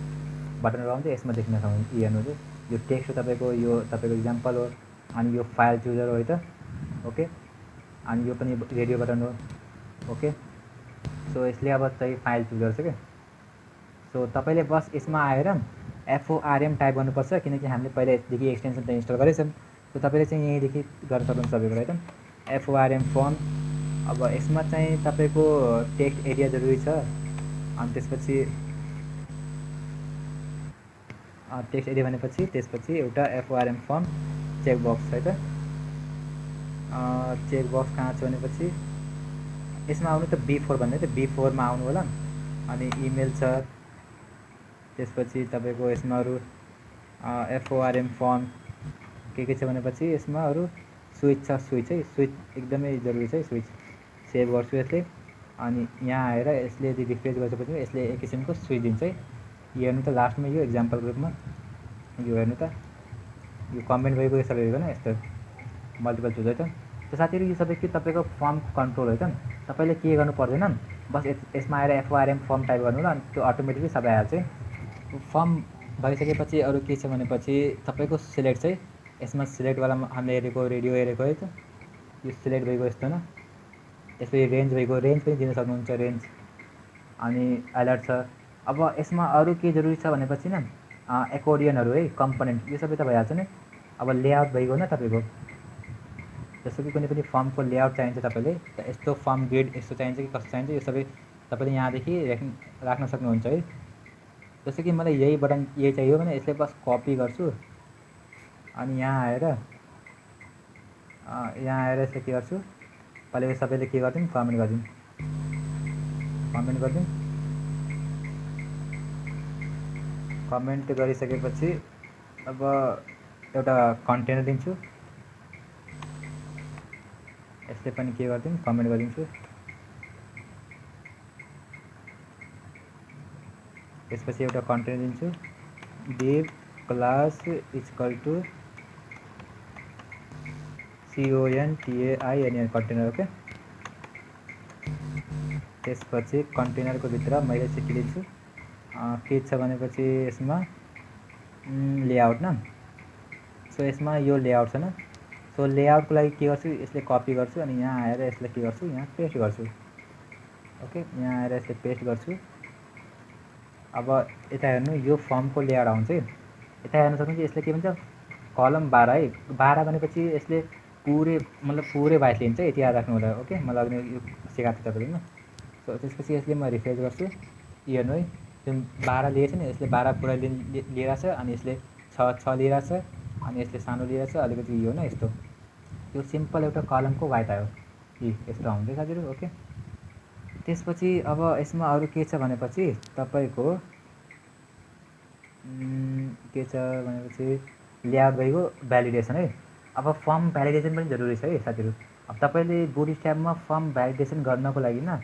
बटनहरू आउँछ, यसमा देख्न सक्नुहुन्छ। हेर्नुहोस्, यो टेक्स्ट हो तपाईँको, यो तपाईँको इक्जाम्पल हो, अनि यो फाइल चुजर हो है त। ओके, अनि यो पनि रेडियो बटन हो। ओके, सो यसले अब चाहिँ फाइल चुजर छ क्या। सो तपाईँले बस यसमा आएर FORM टाइप गर्नुपर्छ, किनकि हामीले पहिला यसदेखि एक्सटेन्सन त इन्स्टल गरेछौँ। सो तपाईँले चाहिँ यहीँदेखि गर्न सक्नुहुन्छ सबै कुरा है त। FORM फर्म, अब यसमा चाहिँ तपाईँको टेक्स्ट एरिया जरुरी छ। अनि त्यसपछि टेक्स्ट एरिया भनेपछि त्यसपछि एउटा FORM फर्म चेक बक्स है त। चेक बक्स कहाँ छ भनेपछि यसमा आउनु त B4 भन्ने त, B4 मा आउनु होला। अनि इमेल छ, त्यसपछि तपाईँको यसमा अरू FORM फर्म के छ भनेपछि यसमा अरू स्विच छ, स्विच है, स्विच एकदमै जरुरी छ है, स्विच। सेभ गर्छु यसले, अनि यहाँ आएर यसले यदि रिफ्रेस गरेपछि यसले एक किसिमको स्विच दिन्छ है। हेर्नु त लास्टमा यो इक्जाम्पल ग्रुपमा यो हेर्नु त, यो कमेन्ट भएको यो सबै होइन, यस्तो मल्टिपल चुज है त। तो साथीहरू यो सबै के तपाईँको फर्मको कन्ट्रोल है त। तपाईँले के गर्नु पर्दैन, बस यसमा आएर FORM फर्म टाइप गर्नु होला, अनि त्यो अटोमेटिकली सबै आइहाल्छ है। फर्म भइसकेपछि अरू के छ भनेपछि तपाईँको सिलेक्ट चाहिँ, यसमा सिलेक्टवालामा हामीले हेरेको रेडियो हेरेको है त, यो सिलेक्ट भएको यस्तो न। त्यसपछि रेन्ज भएको, रेन्ज पनि दिन सक्नुहुन्छ, रेन्ज। अनि अलर्ट छ। अब यसमा अरू के जरुरी छ भनेपछि न, एकोर्डियनहरू है, कम्पोनेन्ट, यो सबै त भइहाल्छ नि। अब लेआउट भइगयो न तपाईँको, जस्तो कि कुनै पनि फर्मको लेआउट चाहिन्छ तपाईँले, त यस्तो फर्म ग्रिड यस्तो चाहिन्छ कि कस्तो चाहिन्छ, यो सबै तपाईँले यहाँदेखि राख्न सक्नुहुन्छ है। जस्तो कि मलाई यही बटन यही चाहियो भने यसले बस कपी गर्छु, अनि यहाँ आएर यसले के गर्छु, पहिला यो सबैले के गरिदिउँ, कमेन्ट गरिदिउँ, कमेन्ट गरिसकेपछि अब एउटा कन्टेनर दिन्छु, यसले पनि के गरिदिउँ, कमेन्ट गरिदिन्छु। त्यसपछि एउटा कन्टेनर दिन्छु, div class equal to CONTAI अनि कन्टेनर। ओके, त्यसपछि कन्टेनरको भित्र मैले चाहिँ के लिन्छु, के छ भनेपछि यसमा लेआउट न। सो यसमा यो लेआउट छ न। सो लेआउटको लागि के गर्छु, यसले कपी गर्छु, अनि यहाँ आएर यसले के गर्छु, यहाँ पेस्ट गर्छु। ओके, यहाँ आएर यसले पेस्ट गर्छु। अब यता हेर्नु, यो फर्मको लेआउट आउँछ है। यता हेर्न सक्नुहुन्छ, यसले के भन्छ, कलम 12 है। 12 भनेपछि यसले पुरै 22 लिन्छ, यति याद राख्नु होला। ओके, मलाई अघि यो सिकाएको थिएँ तपाईँले न। सो त्यसपछि यसले म रिफ्रेस गर्छु, हेर्नु है, जुन 12 लिएछ नि, यसले 12 पुरा लिएर छ, अनि यसले छ लिइरहेछ अनि यसले सानो लिइरहेछ अलिकति यो न यस्तो त्यो सिम्पल एउटा कलमको वाइट आयो यस्तो आउँदै साथीहरू। ओके, त्यसपछि अब यसमा अरू के छ भनेपछि तपाईँको के छ भनेपछि लेआउट गएको भ्यालिडेसन है। अब फर्म भ्यालिडेसन पनि जरुरी छ है साथीहरू। अब तपाईँले बुटस्ट्र्यापमा फर्म भ्यालिडेसन गर्नको लागि न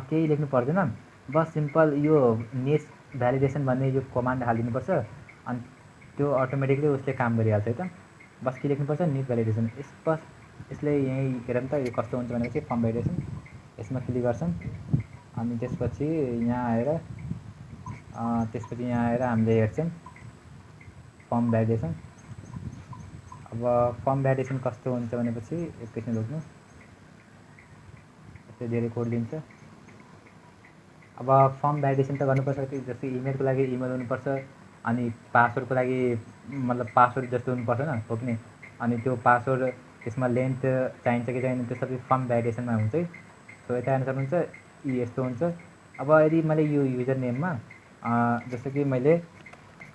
केही लेख्नु पर्दैन, बस सिम्पल यो नेट भ्यालिडेसन भन्ने यो कमान्ड हालिदिनुपर्छ अनि त्यो अटोमेटिकली उसले काम गरिहाल्छ है त। बस के लेख्नुपर्छ, नेट भ्यालिडेसन। बस यसले यहीँ हेर त यो कस्तो हुन्छ भनेपछि फर्म भ्यालिडेसन, यसमा क्लिक गर्छन् अनि त्यसपछि यहाँ आएर हामीले हेर्छौँ फर्म भ्यालिडेसन। अब फर्म भ्यालिडेसन कस्तो हुन्छ भनेपछि एकैछिन रोक्नु, यस्तै धेरै कोड लिन्छ। अब फर्म भ्यालिडेसन त गर्नुपर्छ कि जस्तै इमेलको लागि इमेल हुनुपर्छ अनि पासवर्डको लागि मतलब पासवर्ड जस्तो हुनुपर्छ न हो कि नि। अनि त्यो पासवर्ड त्यसमा लेन्थ चाहिन्छ कि चाहिँदैन त्यो सबै फर्म भ्यालिडेसनमा हुन्छ है। सो यता हेर्न सक्नुहुन्छ यस्तो हुन्छ। अब यदि मैले यो युजर नेममा जस्तो कि मैले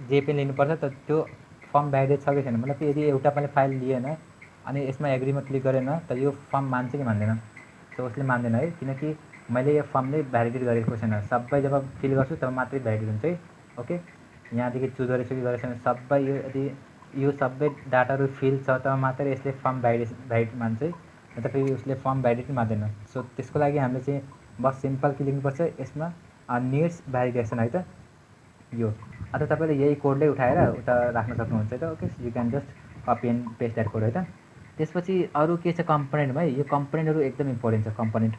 जे पनि लिनुपर्छ त त्यो फर्म भ्यालिडेट छ कि छैन, मतलब यदि एउटा मैले फाइल लिएन अनि यसमा एग्रीमा क्लिक गरेन त यो फर्म मान्छ कि मान्दैन। सो उसले मान्दैन है, किनकि मैले यो फर्मले भ्यालिडेट गरेको छैन। सबै जब फिल गर्छु तब मात्रै भ्यालिडेट हुन्छ है। ओके, यहाँदेखि चुज गरेको कि गरेको छैन सबै यो यदि यो सबै डाटाहरू फिल छ तब मात्रै यसले फर्म भ्यालिडेट मान्छ है, नत्र फेरि उसले फर्म भ्यालिडेट मान्दैन। सो त्यसको लागि हामीले चाहिँ बस सिम्पल के लेख्नुपर्छ यसमा निड्स भ्यालिडेसन है त यो। अथवा तपाईँले यही कोडले उठाएर उता राख्न सक्नुहुन्छ है त। Okay, you can just copy and paste that code है त। त्यसपछि अरू के छ कम्पोनेन्टमा है, यो कम्पोनेन्टहरू एकदम इम्पोर्टेन्ट छ कम्पोनेन्ट।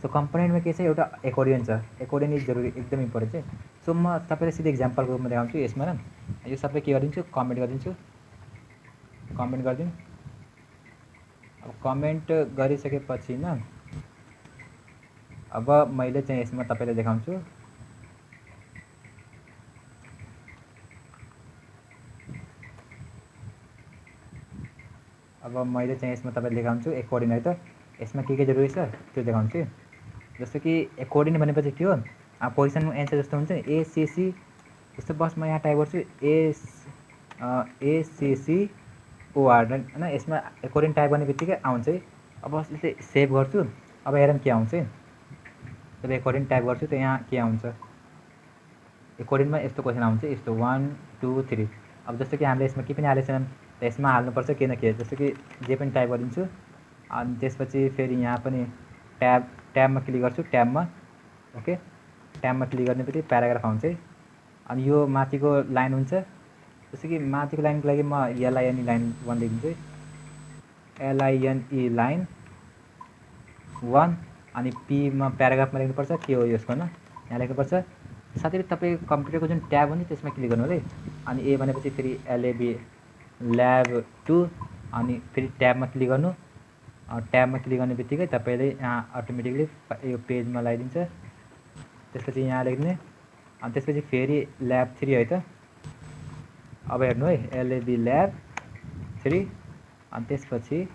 सो कम्पोनेन्टमा के छ, एउटा एकोर्डियन छ, एकोर्डियन इज जरुरी एकदम इम्पोर्टेन्ट चाहिँ। सो म तपाईँलाई सिधै इक्जाम्पलको रूपमा देखाउँछु यसमा न, यो सबै के गरिदिन्छु कमेन्ट गरिदिन्छु, कमेन्ट गरिदिउँ। अब कमेन्ट गरिसकेपछि न अब मैले चाहिँ यसमा तपाईँलाई देखाउँछु एकोर्डिन है त। यसमा के जरुरी छ त्यो देखाउँछु। जस्तो कि एकोर्डिन भनेपछि के हो, पोजिसन एन्सर जस्तो हुन्छ नि एसिसी जस्तो। बस म यहाँ टाइप गर्छु एसिसिओआर होइन, यसमा एकोर्डिन टाइप गर्ने बित्तिकै आउँछ है। अब यसले सेभ गर्छु, अब हेरौँ के आउँछ है। जब एकोर्डिन टाइप गर्छु त यहाँ के आउँछ, एकोर्डिनमा यस्तो क्वेसन आउँछ यस्तो 1 2 3। अब जस्तो कि हामीले यसमा के पनि हालेको छैनौँ त यसमा हाल्नुपर्छ के न के, जस्तो कि जे पनि टाइप गरिदिन्छु अनि त्यसपछि फेरि यहाँ पनि ट्याबमा क्लिक गर्छु, ट्याबमा ओके, ट्याबमा क्लिक गर्ने बित्तिकै प्याराग्राफ आउँछ है। अनि यो माथिको लाइन हुन्छ, जस्तो कि माथिको लाइनको लागि म एलआइएनई लाइन 1 लेखिदिन्छु है, एलआइएनई लाइन 1 अनि पीमा प्याराग्राफमा लेख्नुपर्छ के हो यसको न यहाँ लेख्नुपर्छ। साथीहरू तपाईँको कम्प्युटरको जुन ट्याब हुन्छ त्यसमा क्लिक गर्नु है। अनि ए भनेपछि फेरि एलएबी ल्याब 2 अनि फेरि ट्याबमा क्लिक गर्नु, ट्याबमा क्लिक गर्ने बित्तिकै तपाईँले यहाँ अटोमेटिकली यो पेजमा लगाइदिन्छ। त्यसपछि यहाँ लेख्ने अनि त्यसपछि फेरि ल्याब 3 है त। अब हेर्नु है एलएबी ल्याब 3 अनि त्यसपछि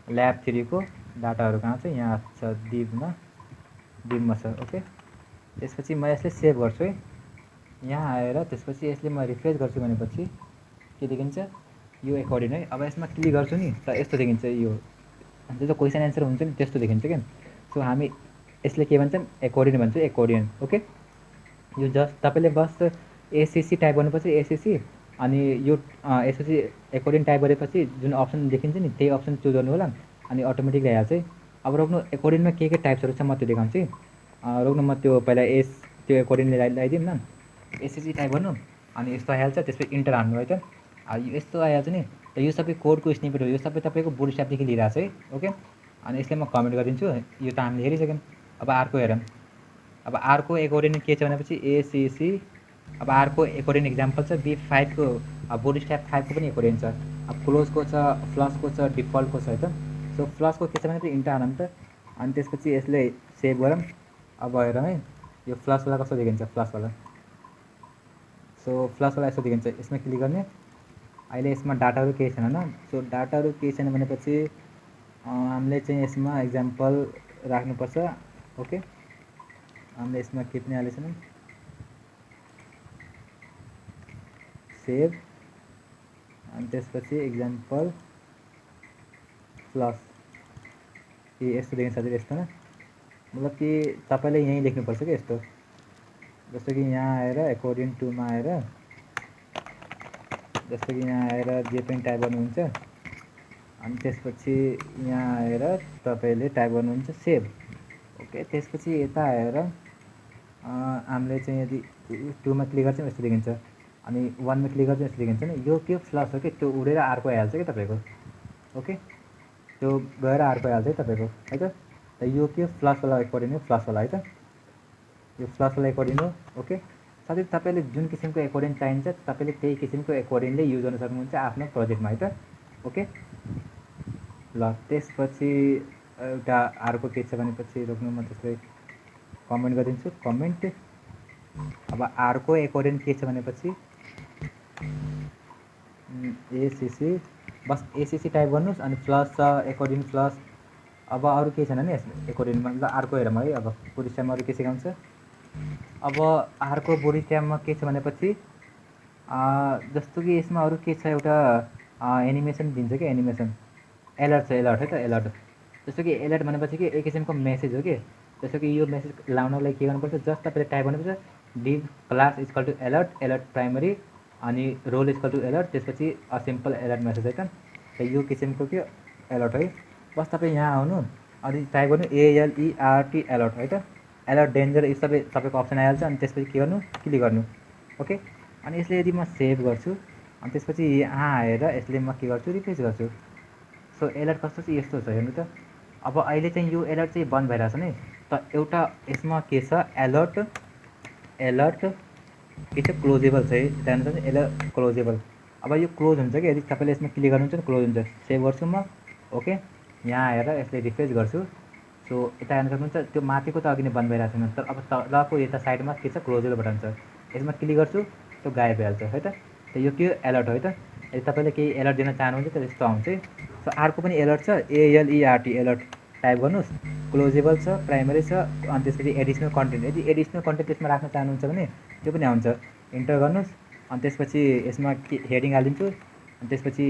ल्याब 3 को डाटाहरू कहाँ छ, यहाँ छ डिबमा छ। ओके, त्यसपछि म यसले सेभ गर्छु है, यहाँ आएर त्यसपछि यसले म रिफ्रेस गर्छु भनेपछि के देखिन्छ यो एकोर्डिन है। अब यसमा क्लिक गर्छु नि त यस्तो देखिन्छ, यो जस्तो क्वेसन एन्सर हुन्छ नि त्यस्तो देखिन्छ क्या। सो हामी यसले के भन्छौँ एकोर्डिन भन्छौँ, एकोर्डिन। ओके, यो जस्ट तपाईँले बस एसिसी टाइप गर्नुपर्छ एसिसी अनि यो एसिसी एकोर्डिन टाइप गरेपछि जुन अप्सन देखिन्छ नि त्यही अप्सन चुज गर्नु होला अनि अटोमेटिकली आइहाल्छ है। अब रोक्नु एकोर्डिनमा के टाइप्सहरू छ म त्यो देखाउँछु। रोक्नु म त्यो पहिला त्यो एकोर्डिनले लगाइदिउँ न, एसिसी टाइप गर्नु अनि यस्तो आइहाल्छ, त्यसपछि इन्टर हान्नु है त। यस्तो आइहाल्छ नि त, यो सबै कोडको स्निपेट हो, यो सबै तपाईँको बुटस्ट्र्यापदेखि लिइरहेको छ है। ओके, अनि यसले म कमेन्ट गरिदिन्छु, यो त हामीले हेरिसक्यौँ। अब अर्को हेरौँ, अब अर्को एकोर्डिन के छ भनेपछि एसिसी। अब अर्को एकोर्डिन इक्जाम्पल छ B5 को, बुटस्ट्र्याप 5 को पनि एकोर्डिन छ। अब क्लोजको छ, फ्लसको छ, डिफल्टको छ है त। सो फ्लसको के छ भने इन्टर हानौँ त अनि त्यसपछि यसले सेभ गरौँ। अब हेरौँ है यो फ्लसवाला कस्तो देखिन्छ, फ्लसवाला। सो फ्लसवाला यस्तो देखिन्छ, यसमा क्लिक गर्ने। अहिले यसमा डाटाहरू केही छैन न, सो डाटाहरू केही छैन भनेपछि हामीले चाहिँ यसमा इक्जाम्पल राख्नुपर्छ। ओके, हामीले यसमा के पनि हालेको छैन, सेभ अनि त्यसपछि एक्जाम्पल प्लस कि यस्तो देखिन्छ हजुर यस्तो न मतलब कि तपाईँले यहीँ लेख्नुपर्छ कि यस्तो जस्तो कि यहाँ आएर एकोर्डिङ टुमा आएर जस्तो कि यहाँ आएर जे पनि टाइप गर्नुहुन्छ अनि त्यसपछि यहाँ आएर तपाईँले टाइप गर्नुहुन्छ सेभ ओके त्यसपछि यता आएर हामीले चाहिँ यदि 2 मा क्लिक गर्छौँ यस्तो देखिन्छ अनि 1 मा क्लिक गर्छौँ यस्तो देखिन्छ नि यो के फ्लस हो कि त्यो उडेर अर्को आइहाल्छ कि तपाईँको ओके त्यो गएर अर्को आइहाल्छ है तपाईँको है त यो के फ्लसवाला एकोर्डिङ हो फ्लसवाला है त यो फ्लसवाला एकोर्डिङ हो ओके साथै तपाईँले जुन किसिमको एकोर्डिङ चाहिन्छ तपाईँले त्यही किसिमको एकोर्डिङले युज गर्न सक्नुहुन्छ आफ्नो प्रोजेक्टमा है त ओके ल त्यसपछि एउटा अर्को के छ भनेपछि रोक्नु म त्यसलाई कमेन्ट गरिदिन्छु कमेन्ट अब अर्को एकोर्डिङ के छ भनेपछि एसीसी बस एसीसी टाइप गर्नुहोस् अनि प्लस छ एकोर्डिङ प्लस अब अरू केही छैन नि यसमा एकोर्डिङमा ल अर्को हेरौँ है अब बुटस्ट्र्यापमा अरू के सिकाउँछ अब अर्को बुटस्ट्र्यापमा के छ भनेपछि जस्तो कि यसमा अरू के छ एउटा एनिमेसन दिन्छ कि एनिमेसन एलर्ट छ एलर्ट है त एलर्ट जस्तो कि एलर्ट भनेपछि कि एक किसिमको मेसेज हो कि जस्तो कि यो मेसेज लाउनको लागि के गर्नुपर्छ जस्ट तपाईँले टाइप गर्नुपर्छ div class equal to alert alert primary अनि रोल इक्वल टु एलर्ट त्यसपछि अ सिम्पल एलर्ट मेसेज है त यो किसिमको के एलर्ट है बस तपाईँ यहाँ आउनु अनि टाइप गर्नु ALERT एलर्ट है त एलर्ट डेन्जर यो सबै तपाईँको अप्सन आइहाल्छ अनि त्यसपछि के गर्नु क्लिक गर्नु ओके अनि यसले यदि म सेभ गर्छु अनि त्यसपछि यहाँ आएर यसले म के गर्छु रिफ्रेस गर्छु सो एलर्ट कस्तो चाहिँ यस्तो छ हेर्नु त अब अहिले चाहिँ यो एलर्ट चाहिँ बन्द भइरहेछ नि त एउटा यसमा के छ एलर्ट के छ क्लोजेबल छ है त्यहाँदेखि एलर्ट क्लोजेबल अब यो क्लोज हुन्छ कि यदि तपाईँले यसमा क्लिक गर्नुहुन्छ नि क्लोज हुन्छ सेभ गर्छु म ओके यहाँ आएर यसले रिफ्रेस गर्छु सो यता हेर्न सक्नुहुन्छ त्यो माथिको त अघि नै बन्द भइरहेको छैन तर अब तलको यता साइडमा के छ क्लोजेबल बटन छ यसमा क्लिक गर्छु त्यो गायब भइहाल्छ है त यो के एलर्ट हो है त यदि तपाईँले केही एलर्ट दिन चाहनुहुन्छ त यस्तो आउँछ है सो अर्को पनि एलर्ट छ ALERT एलर्ट टाइप गर्नुहोस् क्लोजेबल छ प्राइमरी छ अनि त्यसपछि एडिसनल कन्टेन्ट यदि एडिसनल कन्टेन्ट त्यसमा राख्न चाहनुहुन्छ भने त्यो पनि आउँछ इन्टर गर्नुहोस् अनि त्यसपछि यसमा के हेडिङ हालिदिन्छु अनि त्यसपछि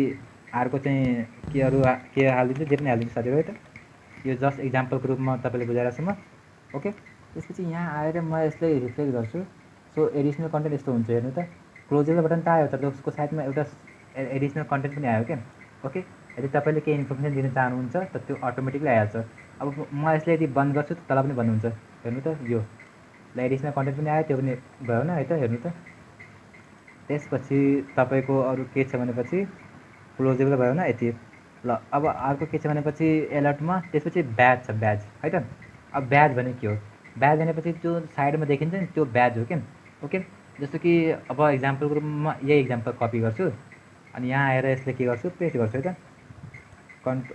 अर्को चाहिँ के अरू के हालिदिन्छु जे पनि हालिदिन्छु साथीहरू है त यो जस्ट इक्जाम्पलको रूपमा तपाईँले बुझाइरहेको छु म ओके त्यसपछि यहाँ आएर म यसलाई रिफ्रेस गर्छु सो एडिसनल कन्टेन्ट यस्तो हुन्छ हेर्नु त क्लोजेबल बटन त आयो तर उसको साइडमा एउटा एडिसनल कन्टेन्ट पनि आयो क्या ओके यदि तपाईँले केही इन्फर्मेसन दिन चाहनुहुन्छ त त्यो अटोमेटिकली आइहाल्छ अब म यसलाई यदि बन्द गर्छु त तल पनि बन्द हुन्छ हेर्नु त यो ल एडिसनल कन्टेन्ट पनि आयो त्यो पनि भयो न है त हेर्नु त त्यसपछि तपाईँको अरू के छ भनेपछि क्लोजेबल भयो न यति ल अब अर्को के छ भनेपछि एलर्टमा त्यसपछि ब्याज छ ब्याज है त अब ब्याज भने के हो ब्याज भनेपछि त्यो साइडमा देखिन्छ नि त्यो ब्याज हो क्या ओके जस्तो कि अब इक्जाम्पलको रूपमा यही इक्जाम्पल कपी गर्छु अनि यहाँ आएर यसले के गर्छु पेस्ट गर्छु है त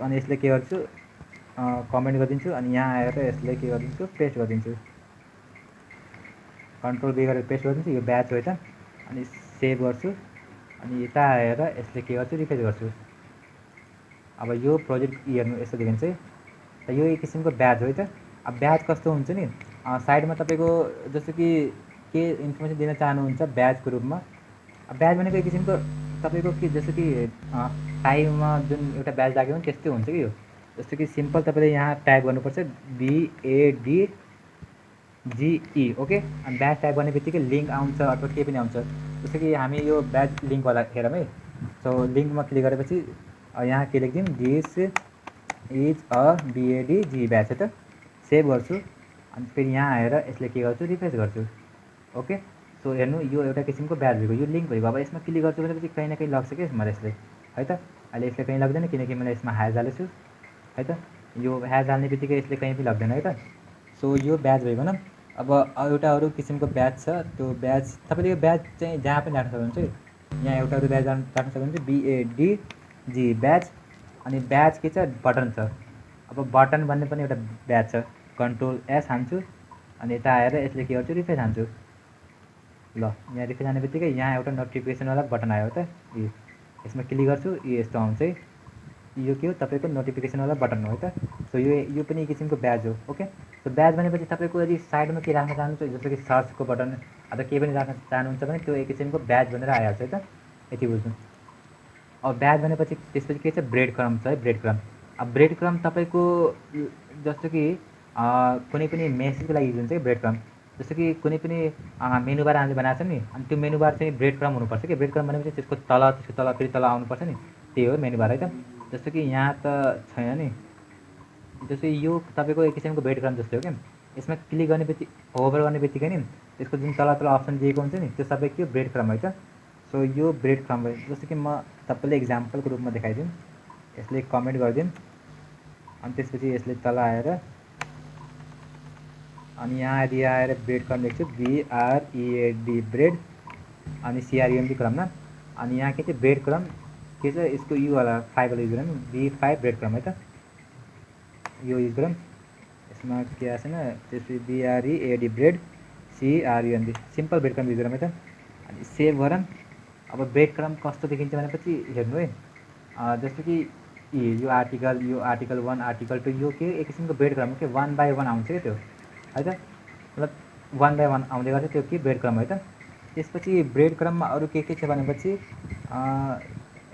अनि यसले के गर्छु कमेन्ट गरिदिन्छु अनि यहाँ आएर यसले के गरिदिन्छु पेस्ट गरिदिन्छु कन्ट्रोल बी गरेर पेस्ट गरिदिन्छु यो ब्याज हो है त अनि सेभ गर्छु अनि यता आएर यसले के गर्छु रिफ्रेस गर्छु अब यो प्रोजेक्ट हेर्नु यस्तो देखिन्छ है त यो एक किसिमको ब्याज हो है त अब ब्याज कस्तो हुन्छ नि साइडमा तपाईँको जस्तो कि के इन्फर्मेसन दिन चाहनुहुन्छ ब्याजको रूपमा अब ब्याज भनेको एक किसिमको तपाईँको के जस्तो कि टाइममा जुन एउटा ब्याज लाग्यो भने त्यस्तै हुन्छ कि यो जस्तो कि सिम्पल तपाईँले यहाँ टाइप गर्नुपर्छ BADGE ओके अनि ब्याज टाइप गर्ने बित्तिकै लिङ्क आउँछ अथवा केही पनि आउँछ जस्तो कि हामी यो ब्याज लिङ्कवाला हेरौँ है सो लिङ्कमा क्लिक गरेपछि यहाँ के लेखिदिउँ दिस इज अ BADGE ब्याज है त सेभ गर्छु अनि फेरि यहाँ आएर यसले के गर्छु रिफ्रेस गर्छु ओके सो हेर्नु यो एउटा किसिमको ब्याज भएको यो लिङ्क भएको अब यसमा क्लिक गर्छु भनेपछि कहीँ न कहीँ लाग्छ कि मलाई यसले है त अहिले यसले कहीँ लाग्दैन किनकि मैले यसमा ह्याज हालेछु है त यो ह्याज हाल्ने बित्तिकै यसले कहीँ पनि लाग्दैन है त सो यो ब्याज भएको न अब एउटा अरू किसिमको ब्याज छ त्यो ब्याज तपाईँले यो ब्याज चाहिँ जहाँ पनि राख्न सक्नुहुन्छ यहाँ एउटा अरू ब्याज राख्न सक्नुहुन्छ BADGE ब्याज अनि ब्याज के छ बटन छ अब बटन भन्ने पनि एउटा ब्याज छ कन्ट्रोल S हान्छु अनि यता आएर यसले के गर्छु रिफ्रेस हान्छु ल यहाँ रिफ्रेस हान्ने बित्तिकै यहाँ एउटा नोटिफिकेसनवाला बटन आयो त यसमा क्लिक गर्छु यस्तो आउँछ है यो के हो तपाईँको नोटिफिकेसनवाला बटन हो है त सो यो पनि एक किसिमको ब्याज हो ओके सो ब्याज भनेपछि तपाईँको यदि साइडमा के राख्न चाहनुहुन्छ जस्तो कि सर्चको बटन अथवा केही पनि राख्न चाहनुहुन्छ भने त्यो एक किसिमको ब्याज भनेर आइहाल्छ है त यति बुझ्नु अब ब्याच भनेपछि त्यसपछि के छ ब्रेड क्रम छ है ब्रेड क्रम। अब ब्रेड क्रम तपाईँको जस्तो कि कुनै पनि मेसेजको लागि युज हुन्छ कि ब्रेड क्रम। जस्तो कि कुनै पनि मेनु बार हामीले बनाएको छ नि अनि त्यो मेनु बार चाहिँ ब्रेड क्रम हुनुपर्छ कि ब्रेड क्रम भनेपछि त्यसको तल फेरि तल आउनुपर्छ नि त्यही हो मेनु बार है त। जस्तो कि यहाँ त छैन नि जस्तो यो तपाईँको एक किसिमको ब्रेड क्रम जस्तै हो क्या। यसमा क्लिक गर्ने होभर गर्ने बित्तिकै नि त्यसको जुन तल अप्सन दिएको हुन्छ नि त्यो सबै के ब्रेड क्रम है त। सो यो ब्रेड क्रम भयो। जस्तो कि म तपाईँले इक्जाम्पलको रूपमा देखाइदिउँ। यसले कमेन्ट गरिदिउँ अनि त्यसपछि यसले तल आएर अनि यहाँ यदि आएर ब्रेड क्रम लेख्छु BREAD ब्रेड अनि CREMD क्रममा अनि यहाँ के चाहिँ ब्रेड क्रम के छ यसको युवाला 5 वाला युज गरौँ B5 ब्रेड क्रम है त यो युज गरौँ। यसमा के आएको छैन त्यसपछि BREAD bread CREMD simple bread crumb use गरौँ है त अनि सेभ गरौँ। अब ब्रेड क्रम कस्तो देखिन्छ भनेपछि हेर्नु है जस्तो कि यो आर्टिकल 1 आर्टिकल 2 यो के एक किसिमको ब्रेड क्रम के 1 बाई 1 आउँछ क्या त्यो है त मतलब 1 बाई 1 आउँदै गर्छ त्यो के ब्रेड क्रम है त। त्यसपछि ब्रेड क्रममा अरू के छ भनेपछि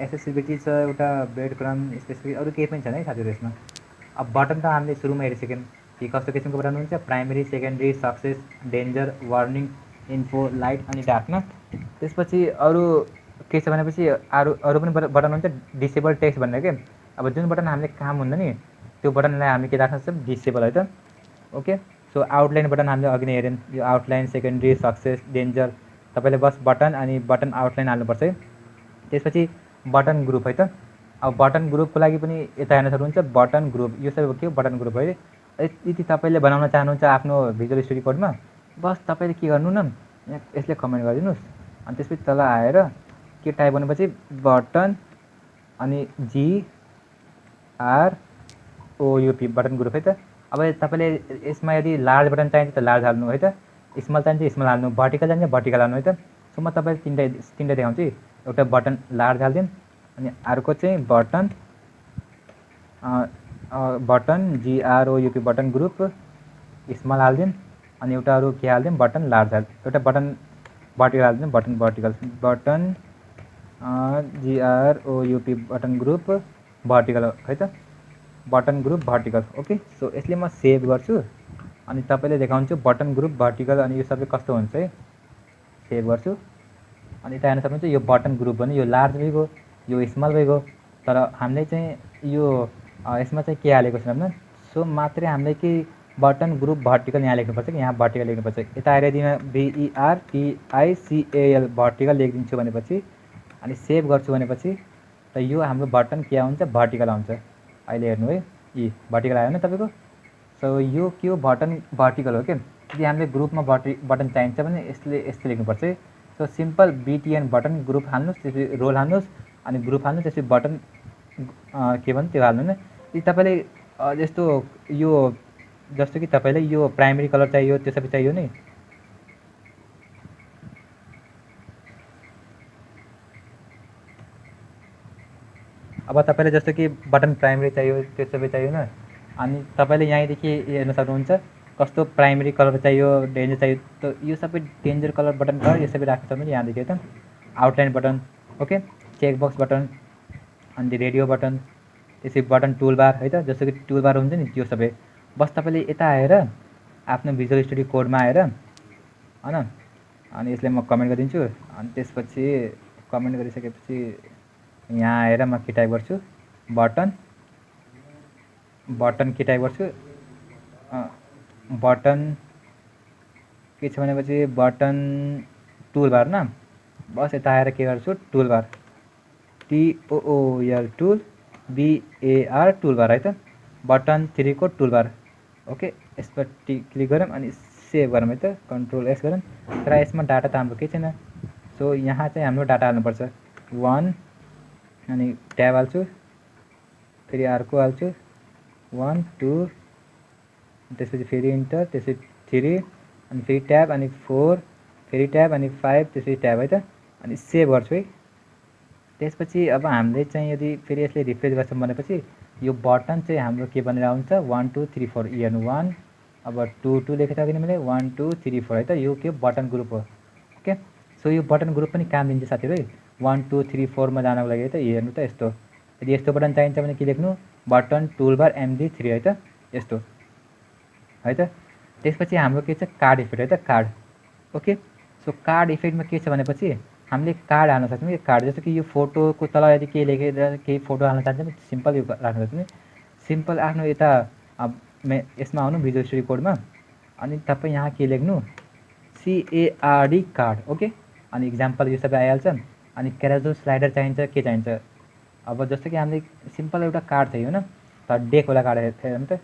एक्सेसिबिलिटी छ एउटा ब्रेड क्रम त्यसपछि अरू केही पनि छैन है साथीहरू यसमा। अब बटन त हामीले सुरुमा हेरिसक्यौँ कि कस्तो किसिमको बटन हुन्छ primary secondary success danger warning info light अनि डार्क न। त्यसपछि अरू के छ भनेपछि अरू पनि बटन हुन्छ डिसेबल टेक्स्ट भनेर के। अब जुन बटन हामीले काम हुँदैन नि त्यो बटनलाई हामी के राख्न सक्छौँ डिसेबल है त ओके। सो आउटलाइन बटन हामीले अघि नै हेऱ्यौँ यो आउटलाइन सेकेन्डरी सक्सेस डेन्जर तपाईँले बस बटन अनि बटन आउटलाइन हाल्नुपर्छ है। त्यसपछि बटन ग्रुप है त। अब बटन ग्रुपको लागि पनि यता हेर्न सक्नुहुन्छ बटन ग्रुप यो सबै के हो बटन ग्रुप है। यदि तपाईँले बनाउन चाहनुहुन्छ आफ्नो भिजुअल स्टुडियो कोडमा बस तपाईँले के गर्नु न यहाँ यसले कमेन्ट गरिदिनुहोस् अनि त्यसपछि तल आएर के टाइप गर्नुपर्छ बटन अनि GROUP बटन ग्रुप है त। अब तपाईँले यसमा यदि लार्ज बटन चाहिन्छ त लार्ज हाल्नु है त स्मल चाहिन्छ स्मल हाल्नु भर्टिकल चाहिन्छ भर्टिकल हाल्नु है त। सो म तपाईँले तिनवटा देखाउँछु एउटा बटन लार्ज हालिदिउँ अनि अर्को चाहिँ button GROUP button group small हालिदिउँ अनि एउटा अरू के हालिदिउँ बटन लार्ज एउटा बटन भर्टिकल हालिदिउँ button GROUP button group vertical है त button group vertical okay. So यसले म सेभ गर्छु अनि तपाईँले देखाउँछु बटन ग्रुप भर्टिकल अनि यो सबै कस्तो हुन्छ है सेभ गर्छु अनि यता हेर्न सक्नुहुन्छ यो बटन ग्रुप भने यो लार्ज भइगयो यो स्मल भइगयो तर हामीले चाहिँ यो यसमा चाहिँ के हालेको छैन भने सो मात्रै हामीले कि बटन ग्रुप भर्टिकल यहाँ लेख्नुपर्छ कि यहाँ भर्टिकल लेख्नुपर्छ। यता आएर यदि BERTICAL भर्टिकल लेखिदिन्छु भनेपछि अनि सेभ गर्छु भनेपछि त यो हाम्रो बटन के आउँछ भर्टिकल आउँछ। अहिले हेर्नु है भर्टिकल आयो नि तपाईँको। सो यो के हो बटन भर्टिकल हो क्या। यदि हामीले ग्रुपमा बटन चाहिन्छ भने यस्तो लेख्नुपर्छ है। So simple BTN button group हाल्नुहोस् त्यसपछि रोल हाल्नुहोस् अनि ग्रुप हाल्नुहोस् त्यसपछि बटन के भन्छ त्यो हाल्नु न। यदि तपाईँले यस्तो यो जस्तो कि तपाईँले यो प्राइमेरी कलर चाहियो त्यो सबै चाहियो नि अब तपाईँले जस्तो कि बटन प्राइमेरी चाहियो त्यो सबै चाहियो न अनि तपाईँले यहीँदेखि हेर्न सक्नुहुन्छ कस्तो प्राइमेरी कलर चाहियो डेन्जर चाहियो त यो सबै डेन्जर कलर बटन कलर यो सबै राख्न सक्नुहुन्छ यहाँदेखि है त। Outline button okay checkbox button अनि रेडियो बटन त्यसै बटन टुल बार है त जस्तो कि टुल बार हुन्छ नि त्यो सबै बस तपाईँले यता आएर आफ्नो भिजुअल स्टुडियो कोडमा आएर होइन अनि यसलाई म कमेन्ट गरिदिन्छु अनि त्यसपछि कमेन्ट गरिसकेपछि यहाँ आएर म के टाइप गर्छु बटन के टाइप गर्छु बटन के छ भनेपछि बटन टुल बार न बस यता आएर के गर्छु टुल बार TOOL टुल BAR टुल बार है त बटन 3 को टुल बार ओके। यस पर क्लिक गरौँ अनि सेभ गरौँ है त कन्ट्रोल S गरौँ तर यसमा डाटा त हाम्रो केही छैन। सो यहाँ चाहिँ हाम्रो डाटा हाल्नुपर्छ 1 अनि ट्याब हाल्छु फेरि अर्को हाल्छु 1 2 त्यसपछि फेरि इन्टर त्यसपछि 3 अनि फेरि ट्याब अनि 4 फेरि ट्याब अनि 5 त्यसपछि ट्याब है त अनि सेभ गर्छु है। त्यसपछि अब हामीले चाहिँ यदि फेरि यसले रिफ्रेस गर्छौँ भनेपछि यो बटन चाहिँ हाम्रो के बनेर आउँछ 1 2 3 4 हेर्नु 1 अब 2 2 लेखेको छ कि मैले 1 2 3 4 है त यो के बटन ग्रुप हो ओके। सो यो बटन ग्रुप पनि काम दिन्छ साथीहरू है। 1 2 3 4 मा जानको लागि है त हेर्नु त यस्तो। यदि यस्तो बटन चाहिन्छ भने के लेख्नु बटन टुलबार MD3 है त यस्तो है त। त्यसपछि हाम्रो के छ कार्ड इफेक्ट है त कार्ड। ओके सो कार्ड इफेक्टमा के छ भनेपछि हामीले कार्ड हाल्न सक्छौँ कि कार्ड जस्तो कि यो फोटोको तल यदि केही लेखेर केही फोटो हाल्न चाहन्छ भने सिम्पल यो राख्न सक्छौँ। सिम्पल आफ्नो यता यसमा आउनु भिजुअल स्टुडियो कोडमा अनि तपाईँ यहाँ के लेख्नु CARD कार्ड। ओके अनि इक्जाम्पल यो सबै आइहाल्छ। अनि क्यारोजल स्लाइडर चाहिन्छ के चाहिन्छ अब जस्तो कि हामीले सिम्पल एउटा कार्ड थियो होइन तर डेकवाला कार्ड थियो भने त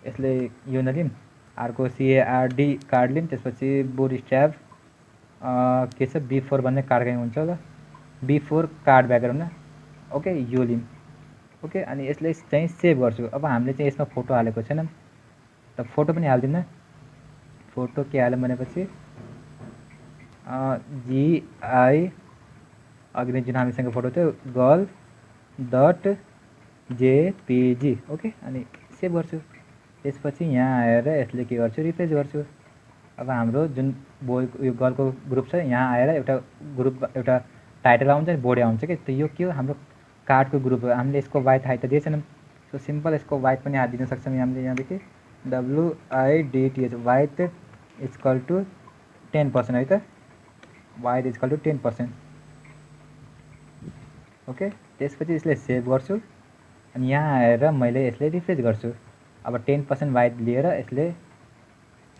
यसले यो नलिउँ अर्को CARD कार्ड लिउँ। त्यसपछि बुटस्ट्र्याप के छ B4 भन्ने कार्ड कहीँ हुन्छ होला B4 कार्ड ब्याकग्राउन्डमा ओके यो लिउँ। ओके अनि यसले चाहिँ सेभ गर्छु। अब हामीले चाहिँ यसमा फोटो हालेको छैन त फोटो पनि हाल्दिनँ। फोटो के हाल्यौँ भनेपछि GI अघि नै जुन हामीसँग फोटो थियो girl.jpg ओके अनि सेभ गर्छु। त्यसपछि यहाँ आएर यसले के गर्छु रिफ्रेस गर्छु। अब हाम्रो जुन यो गर्लको ग्रुप छ यहाँ आएर एउटा ग्रुप एउटा टाइटल आउँछ बोर्ड आउँछ कि त यो के हो हाम्रो कार्डको ग्रुप हो। हामीले यसको वाइट हाइट त दिएको छैनौँ सो सिम्पल यसको वाइट पनि हालिदिन सक्छौँ। हामीले यहाँदेखि WIDTH वाइट इक्वल टु 10% है त वाइट इक्वल टु 10%। ओके त्यसपछि यसले सेभ गर्छु अनि यहाँ आएर मैले यसले रिफ्रेस गर्छु। अब 10% वाइट लिएर यसले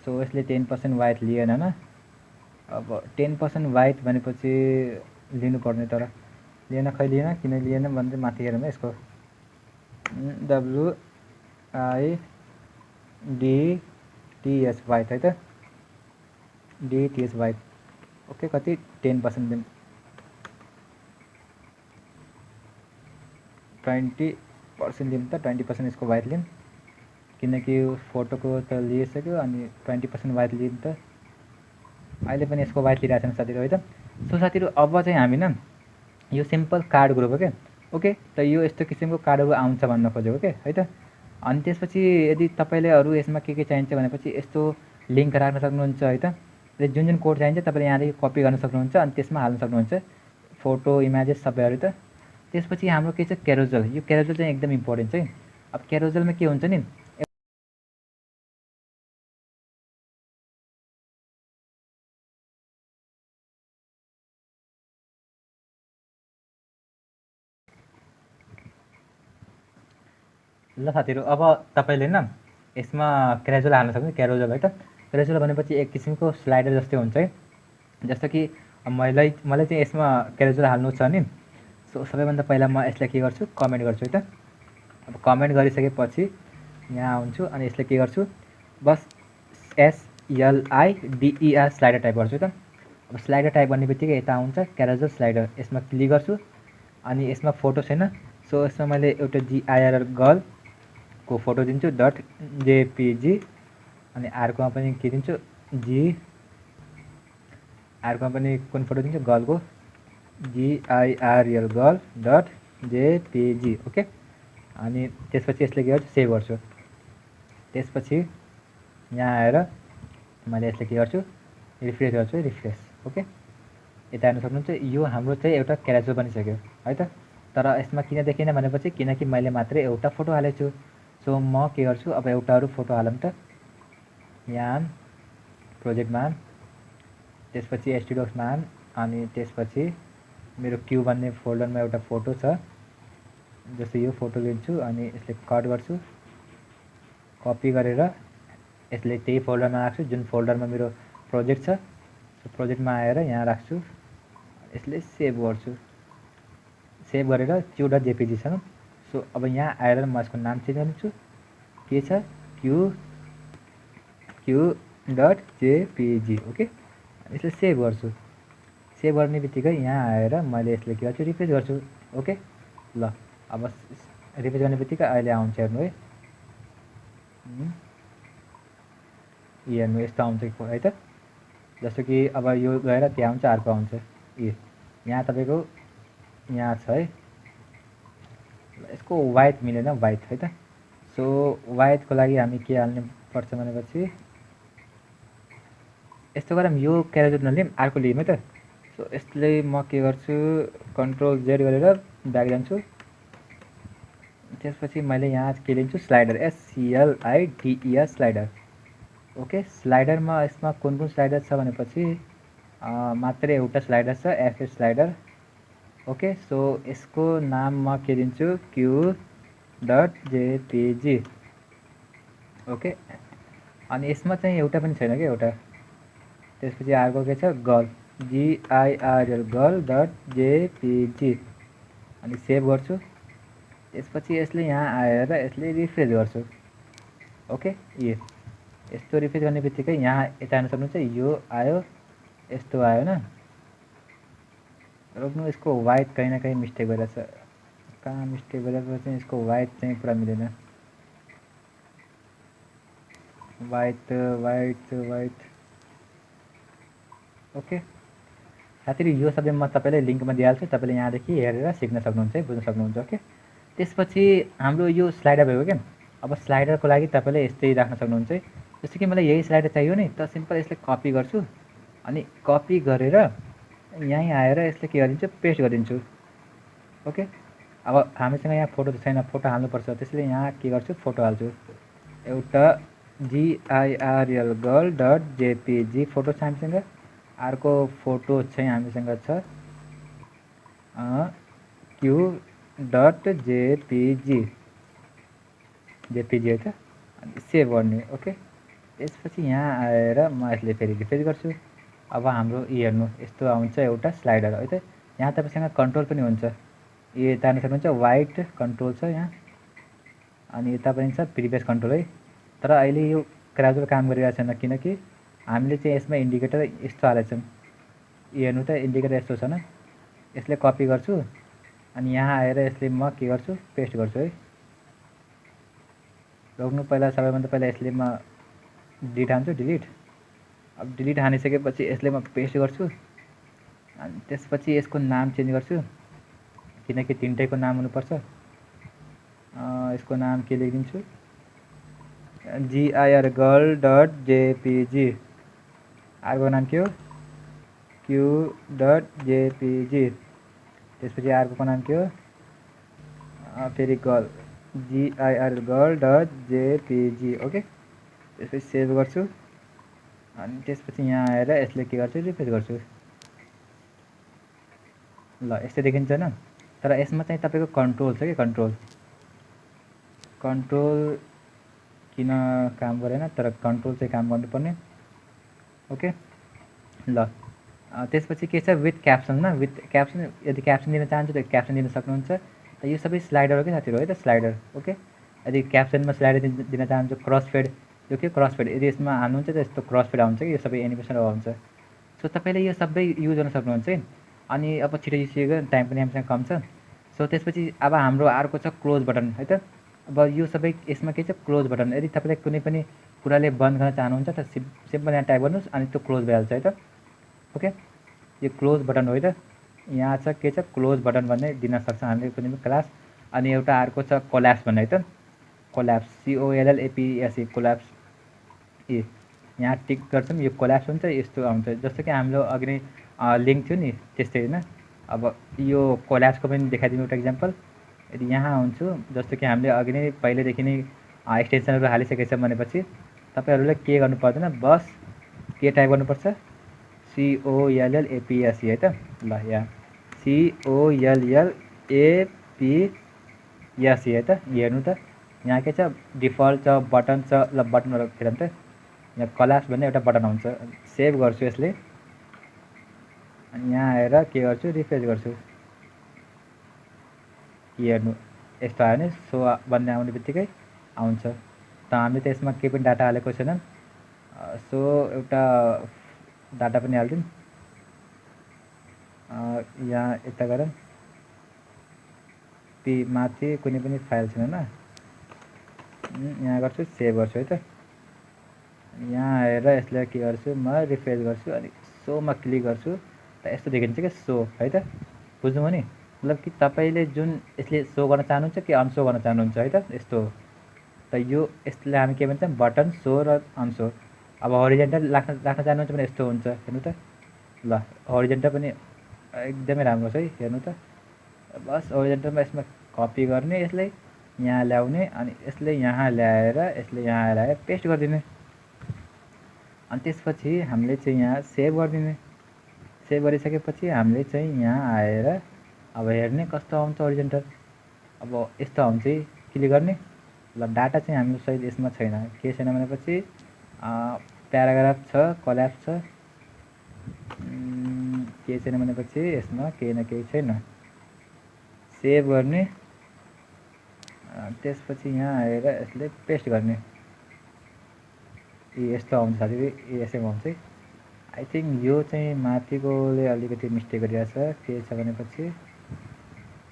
सो यसले 10% वाइट लिएन होइन। अब 10% वाइट भनेपछि लिनुपर्ने तर लिएन खै लिएन किन लिएन भने माथि हेरौँ यसको WIDTH वाइट है त DTH वाइट ओके कति 10% दिउँ 20% लिउँ त 20% यसको वाइट लिउँ किनकि फोटोको त लिइसक्यो अनि 20% वाइट लिउँ त अहिले पनि यसको वाइट लिइरहेको छैन साथीहरू है त। सो साथीहरू अब चाहिँ हामी न यो सिम्पल कार्ड ग्रुप हो क्या ओके त यो यस्तो किसिमको कार्डहरू आउँछ भन्न खोजेको के है त। अनि त्यसपछि यदि तपाईँले अरू यसमा के चाहिन्छ भनेपछि यस्तो लिङ्क राख्न सक्नुहुन्छ है त। जुन जुन कोड चाहिन्छ तपाईँले यहाँदेखि कपी गर्न सक्नुहुन्छ अनि त्यसमा हाल्न सक्नुहुन्छ फोटो इमेजेस सबैहरू त। त्यसपछि हाम्रो के छ क्यारोजल। यो क्यारोजल चाहिँ एकदम इम्पोर्टेन्ट चाहिँ। अब क्यारोजलमा के हुन्छ नि ल साथीहरू अब तपाईँले न यसमा क्यारोजल हाल्न सक्नुहुन्छ क्यारोजल है त। क्यारोजल भनेपछि एक किसिमको स्लाइडर जस्तै हुन्छ है। जस्तो कि मलाई चाहिँ यसमा क्यारोजल हाल्नु छ नि सो सबैभन्दा पहिला म यसलाई के गर्छु कमेन्ट गर्छु है त। अब कमेन्ट गरिसकेपछि यहाँ आउँछु अनि यसले के गर्छु बस SLIDER स्लाइडर टाइप गर्छु त। अब स्लाइडर टाइप गर्ने बित्तिकै यता आउँछ क्यारोजल स्लाइडर यसमा क्लिक गर्छु अनि यसमा फोटो छैन सो यसमा मैले एउटा GIRL गर्लको फोटो दिन्छु .jpg अनि अर्कोमा पनि के दिन्छु अर्कोमा पनि कुन फोटो दिन्छु गर्लको GIRL girl.jpg ओके अनि त्यसपछि यसले के गर्छु सेभ गर्छु। त्यसपछि यहाँ आएर मैले यसले के गर्छु रिफ्रेस गर्छु रिफ्रेस ओके यता हेर्न सक्नुहुन्छ यो हाम्रो चाहिँ एउटा क्यारोजल बनिसक्यो है त। तर यसमा किन देखिएन भनेपछि किनकि मैले मात्रै एउटा फोटो हालेको छु। सो म के गर्छु अब एउटा अरू फोटो हालौँ त यहाँ प्रोजेक्टमा त्यसपछि स्टुडियोमा अनि त्यसपछि मेरो क्यु भन्ने फोल्डरमा एउटा फोटो छ जस्तो यो फोटो लिन्छु अनि यसले कट गर्छु कपी गरेर यसले त्यही फोल्डरमा राख्छु जुन फोल्डरमा मेरो प्रोजेक्ट छ। प्रोजेक्टमा आएर यहाँ राख्छु यसले सेभ गर्छु सेभ गरेर q.jpg छ। सो अब यहाँ आएर म यसको नाम चेन्ज गर्छु के छ q.jpg ओके यसले सेभ गर्छु। सेभ गर्ने बित्तिकै यहाँ आएर मैले यसले के गर्छु रिफ्रेस गर्छु ओके ल अब रिफ्रेस गर्ने बित्तिकै अहिले आउँछ हेर्नु है हेर्नु यस्तो आउँछ है त। जस्तो कि अब यो गएर त्यहाँ आउँछ अर्को आउँछ यहाँ तपाईँको यहाँ छ है यसको वाइट मिलेन वाइट है त। सो वाइटको लागि हामी के हाल्नु पर्छ भनेपछि यस्तो गरौँ यो क्यारोजल नलिउँ अर्को लिउँ है त। सो सो यसले म के गर्छु कन्ट्रोल जेड गरेर ब्याक जान्छु। त्यसपछि मैले यहाँ के लिन्छु स्लाइडर SCLIDER स्लाइडर। ओके स्लाइडरमा यसमा कुन कुन स्लाइडर छ भनेपछि मात्रै एउटा स्लाइडर छ FS स्लाइडर। ओके सो यसको नाम म के दिन्छु Q.jpg। ओके अनि यसमा चाहिँ एउटा पनि छैन क्या एउटा। त्यसपछि अर्को के छ गर्ल GIRL girl.jpg अनि सेभ गर्छु। त्यसपछि यसले यहाँ आएर यसले रिफ्रेस गर्छु। ओके यस्तो रिफ्रेस गर्ने बित्तिकै यहाँ यता हेर्न सक्नुहुन्छ यो आयो यस्तो आयो न। रोक्नु यसको वाइट कहीँ न कहीँ मिस्टेक गरिरहेछ। कहाँ मिस्टेक गरेर चाहिँ यसको वाइट चाहिँ पुरा मिलेन। वाइट वाइट वाइट ओके साथीहरु यो सबै म तपाईलाई लिंकमा दिइहाल्छु। तपाईले यहाँदेखि हेरेर सिक्न सक्नुहुन्छ है, बुझ्न सक्नुहुन्छ। ओके त्यसपछि हाम्रो यो स्लाइडर भयो के। अब स्लाइडरको लागि तपाईले यस्तै राख्न सक्नुहुन्छ है। जस्तो कि मलाई यही स्लाइडर चाहियो नि त सिम्पल यसले कपी गर्छु अनि कपी गरेर यहीँ आएर यसले के गरिदिन्छु पेस्ट गरिदिन्छु। ओके अब हामीसँग यहाँ फोटो त छैन, फोटो हाल्नुपर्छ। त्यसैले यहाँ के गर्छु फोटो हाल्छु। एउटा GIRL girl.jpg फोटो छ हामीसँग। अर्को फोटो चाहिँ हामीसँग छ Q.jpg है त। अनि सेभ गर्ने। ओके त्यसपछि यहाँ आएर म यसले फेरि रिफ्रेस गर्छु। अब हाम्रो हेर्नु यस्तो आउँछ एउटा स्लाइडर है त। यहाँ तपाईसँग कन्ट्रोल पनि हुन्छ। यो यता हेर्न सक्नुहुन्छ वाइट कन्ट्रोल छ यहाँ अनि यता पनि छ प्रिभियस कन्ट्रोल है। तर अहिले यो क्राउजर काम गरिरहेको छैन किनकि हामीले चाहिँ यसमा इन्डिकेटर यस्तो हालेछौँ। हेर्नु त इन्डिकेटर यस्तो छ न। यसले कपी गर्छु अनि यहाँ आएर यसले म के गर्छु पेस्ट गर्छु है। रोक्नु पहिला सबैभन्दा पहिला यसले म डिलिट हान्छु डिलिट। अब डिलिट हानिसकेपछि यसले म पेस्ट गर्छु अनि त्यसपछि यसको नाम चेन्ज गर्छु किनकि तिनटैको नाम हुनुपर्छ। यसको नाम के लेखिदिन्छु GIR girl.jpg। अर्को नाम के हो Q.jpg। त्यसपछि अर्कोको नाम के हो फेरि गर्ल GIR girl.jpg। ओके त्यसपछि सेभ गर्छु अनि त्यसपछि यहाँ आएर यसले के गर्छु रिफ्रेस गर्छु। ल यस्तै देखिन्छ न। तर यसमा चाहिँ तपाईको कन्ट्रोल छ कि कन्ट्रोल किन काम गरेन तर कन्ट्रोल चाहिँ काम गर्नुपर्ने। ओके ल त्यसपछि के छ विथ क्याप्सन न। विथ क्याप्सन यदि क्याप्सन दिन चाहन्छु त क्याप्सन दिन सक्नुहुन्छ। त यो सबै स्लाइडर हो कि साथीहरु है त स्लाइडर। ओके यदि क्याप्सनमा स्लाइडर दिन चाहन्छु क्रसफेड यो के क्रसफेड यदि यसमा हाल्नुहुन्छ त यस्तो क्रसफेड आउँछ कि यो सबै एनिमेसन आउँछ। सो तपाईले यो सबै युज गर्न सक्नुहुन्छ है। अनि अब छिटो सिकेको टाइम पनि हामीसँग कम छ। सो त्यसपछि अब हाम्रो अर्को छ क्लोज बटन है त। अब यो सबै यसमा के छ क्लोज बटन। यदि तपाईले कुनै पनि कुराले बन्द गर्न चाहनुहुन्छ त सिम्पल यहाँ टाइप गर्नुस् अनि त्यो क्लोज भइहाल्छ है त। ओके यो क्लोज बटन हो है त। यहाँ छ के छ क्लोज बटन भन्ने दिन सक्छ हामीले कुनै पनि क्लास। अनि एउटा अर्को छ कोल्याप्स भन्ने है त। कोल्याप्स COLLAPSE कोल्याप्स यहाँ टिक गर्छौँ यो कोल्याप्स हुन्छ यस्तो आउँछ। जस्तो कि हाम्रो अघि नै लिङ्क थियो नि त्यस्तै होइन। अब यो कोल्याप्सको पनि देखाइदिनु एउटा इक्जाम्पल। यदि यहाँ हुन्छु जस्तो कि हामीले अघि नै पहिलेदेखि नै एक्सटेन्सनहरू हालिसकेको छ भनेपछि तपाईहरूले के गर्नु पर्दैन बस के टाइप गर्नुपर्छ COLLAPSE है त। ल यहाँ COLLAPSE है त। हेर्नु त यहाँ के छ डिफल्ट छ बटन छ। ल बटनहरू हेरौँ त यहाँ कोल्याप्स भन्ने एउटा बटन आउँछ। सेभ गर्छु यसले अनि यहाँ आएर के गर्छु रिफ्रेस गर्छु। हेर्नु यस्तो आयो नि सो भन्ने आउने बित्तिकै आउँछ। त हामीले त यसमा केही पनि डाटा हालेको छैन। सो एउटा डाटा पनि हाल्दिउँ यहाँ यता गरौँ माथि कुनै पनि फाइल छैन न। यहाँ गर्छु सेभ गर्छु है त। यहाँ आएर यसलाई के गर्छु म रिफ्रेस गर्छु अनि सोमा क्लिक गर्छु त यस्तो देखिन्छ कि सो है त। बुझ्नुभयो नि मतलब कि तपाईले जुन यसले सो गर्न चाहनुहुन्छ कि अनसो गर्न चाहनुहुन्छ है त यस्तो हो। त यो यसलाई हामी के भन्छौँ बटन सो र अनसो। अब हरिजेन्टल राख्न चाहनुहुन्छ भने यस्तो हुन्छ हेर्नु त। ल हरिजेन्टल पनि एकदमै राम्रो छ है, हेर्नु त। बस ओरिजेन्टलमा यसमा कपी गर्ने, यसलाई यहाँ ल्याउने अनि यसले यहाँ ल्याएर पेस्ट गरिदिने। अनि त्यसपछि हामीले चाहिँ यहाँ सेभ गरिदिने। सेभ गरिसकेपछि हामीले चाहिँ यहाँ आएर अब हेर्ने कस्तो आउँछ ओरिजेन्टल। अब यस्तो आउँछ, क्लिक गर्ने। ल डाटा चाहिँ हाम्रो सहित यसमा छैन, के छैन भनेपछि प्याराग्राफ छ, कल्याप्स छ, के छैन भनेपछि यसमा केही न केही छैन। सेभ गर्ने, त्यसपछि यहाँ आएर यसले पेस्ट गर्ने। यस्तो आउँछ साथीहरू, यसैमा आउँछ। आई थिङ्क यो चाहिँ माथिकोले अलिकति मिस्टेक गरिरहेछ। के छ भनेपछि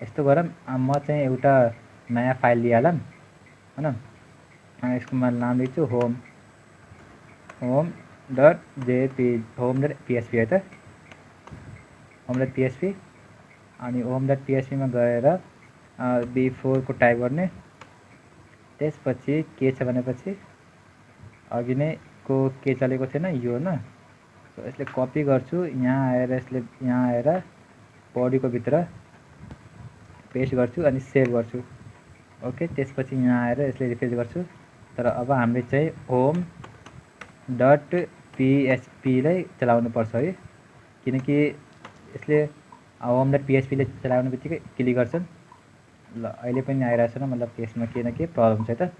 यस्तो गरौँ, म चाहिँ एउटा नयाँ फाइल लिइहालौँ होइन। यसको म नाम दिन्छु होम डट PHP है त, होम डट PHP। अनि होम डट PHP मा गएर B4 को टाइप गर्ने। त्यसपछि के छ भनेपछि अघि नै को के चलेको थिएन यो न, सो यसले कपी गर्छु, यहाँ आएर यसले यहाँ आएर बडीको भित्र पेस्ट गर्छु अनि सेभ गर्छु। ओके, त्यसपछि यहाँ आएर यसले रिफ्रेस गर्छु। तर अब हामीले चाहिँ होम डट PHP लाई चलाउनु पर्छ है, किनकि यसले होम डट PHP ले चलाउने बित्तिकै क्लिक गर्छन्। ल अहिले पनि आइरहेछ न, मतलब यसमा के न के प्रब्लम छ त।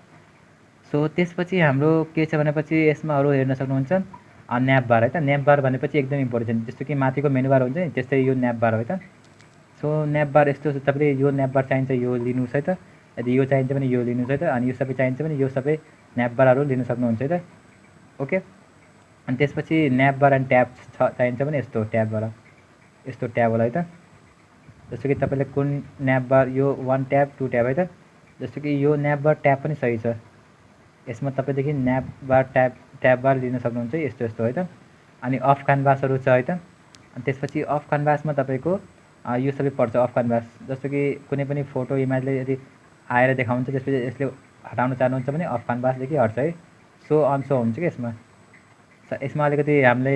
सो त्यसपछि हाम्रो के छ भनेपछि यसमा अरू हेर्न सक्नुहुन्छ न्याप बार है त। न्याप बार भनेपछि एकदम इम्पोर्टेन्ट, जस्तो कि माथिको मेनु बार हुन्छ नि त्यस्तै यो न्याप बार हो है त। सो न्याप बार यस्तो छ, तपाईँले यो न्याप बार चाहिन्छ यो लिनुहोस् है त, यदि यो चाहिन्छ भने यो लिनुहोस् है त, अनि यो सबै चाहिन्छ भने यो सबै न्याप बारहरू लिन सक्नुहुन्छ है त। ओके, अनि त्यसपछि न्याप बार एन्ड ट्याब चाहिन्छ भने यस्तो ट्याब होला है त। जस्तो कि तपाईँले कुन न्याप बार, यो 1 ट्याब 2 ट्याब है त। जस्तो कि यो न्याप बार ट्याब पनि सही छ, यसमा तपाईँदेखि न्याप बार ट्याब बार लिन सक्नुहुन्छ यस्तो है त। अनि अफ क्यानभासहरू छ है त। अनि त्यसपछि अफ क्यानभासमा तपाईँको यो सबै पर्छ अफ क्यानभास। जस्तो कि कुनै पनि फोटो इमेजले यदि आएर देखाउँछ त्यसपछि यसले हटाउन चाहनुहुन्छ भने अफ क्यानभासदेखि हट्छ है, सो अनसो हुन्छ कि यसमा अलिकति हामीले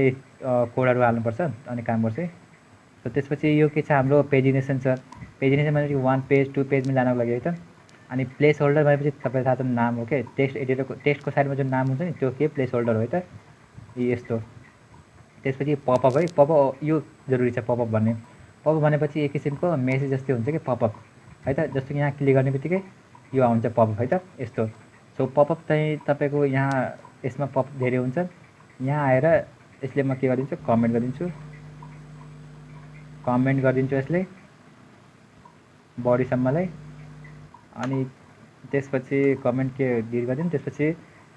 कोडहरू हाल्नुपर्छ अनि काम गर्छ। सो त्यसपछि यो के छ हाम्रो पेजिनेसन छ। पेजिनेसन भनेपछि 1 पेज 2 पेजमा जानको लागि है त। अनि प्लेस होल्डर भनेपछि तपाईँलाई थाहा छ नाम हो क्या, टेक्स्ट एडिटरको टेक्स्टको साइडमा जुन नाम हुन्छ नि त्यो के प्लेस होल्डर हो है त, यस्तो। त्यसपछि पपअप है, पपअप यो जरुरी छ। पपअप भनेपछि एक किसिमको मेसेज जस्तै हुन्छ कि पपअप है त। जस्तो कि यहाँ क्लिक गर्ने बित्तिकै यो आउँछ पपअप है त, यस्तो। सो पपअप चाहिँ तपाईँको यहाँ यसमा पपअप धेरै हुन्छ। यहाँ आएर यसले म के गरिदिन्छु, कमेन्ट गरिदिन्छु यसले बडीसम्मलाई। अनि त्यसपछि कमेन्ट के डिलिट गरिदिनु, त्यसपछि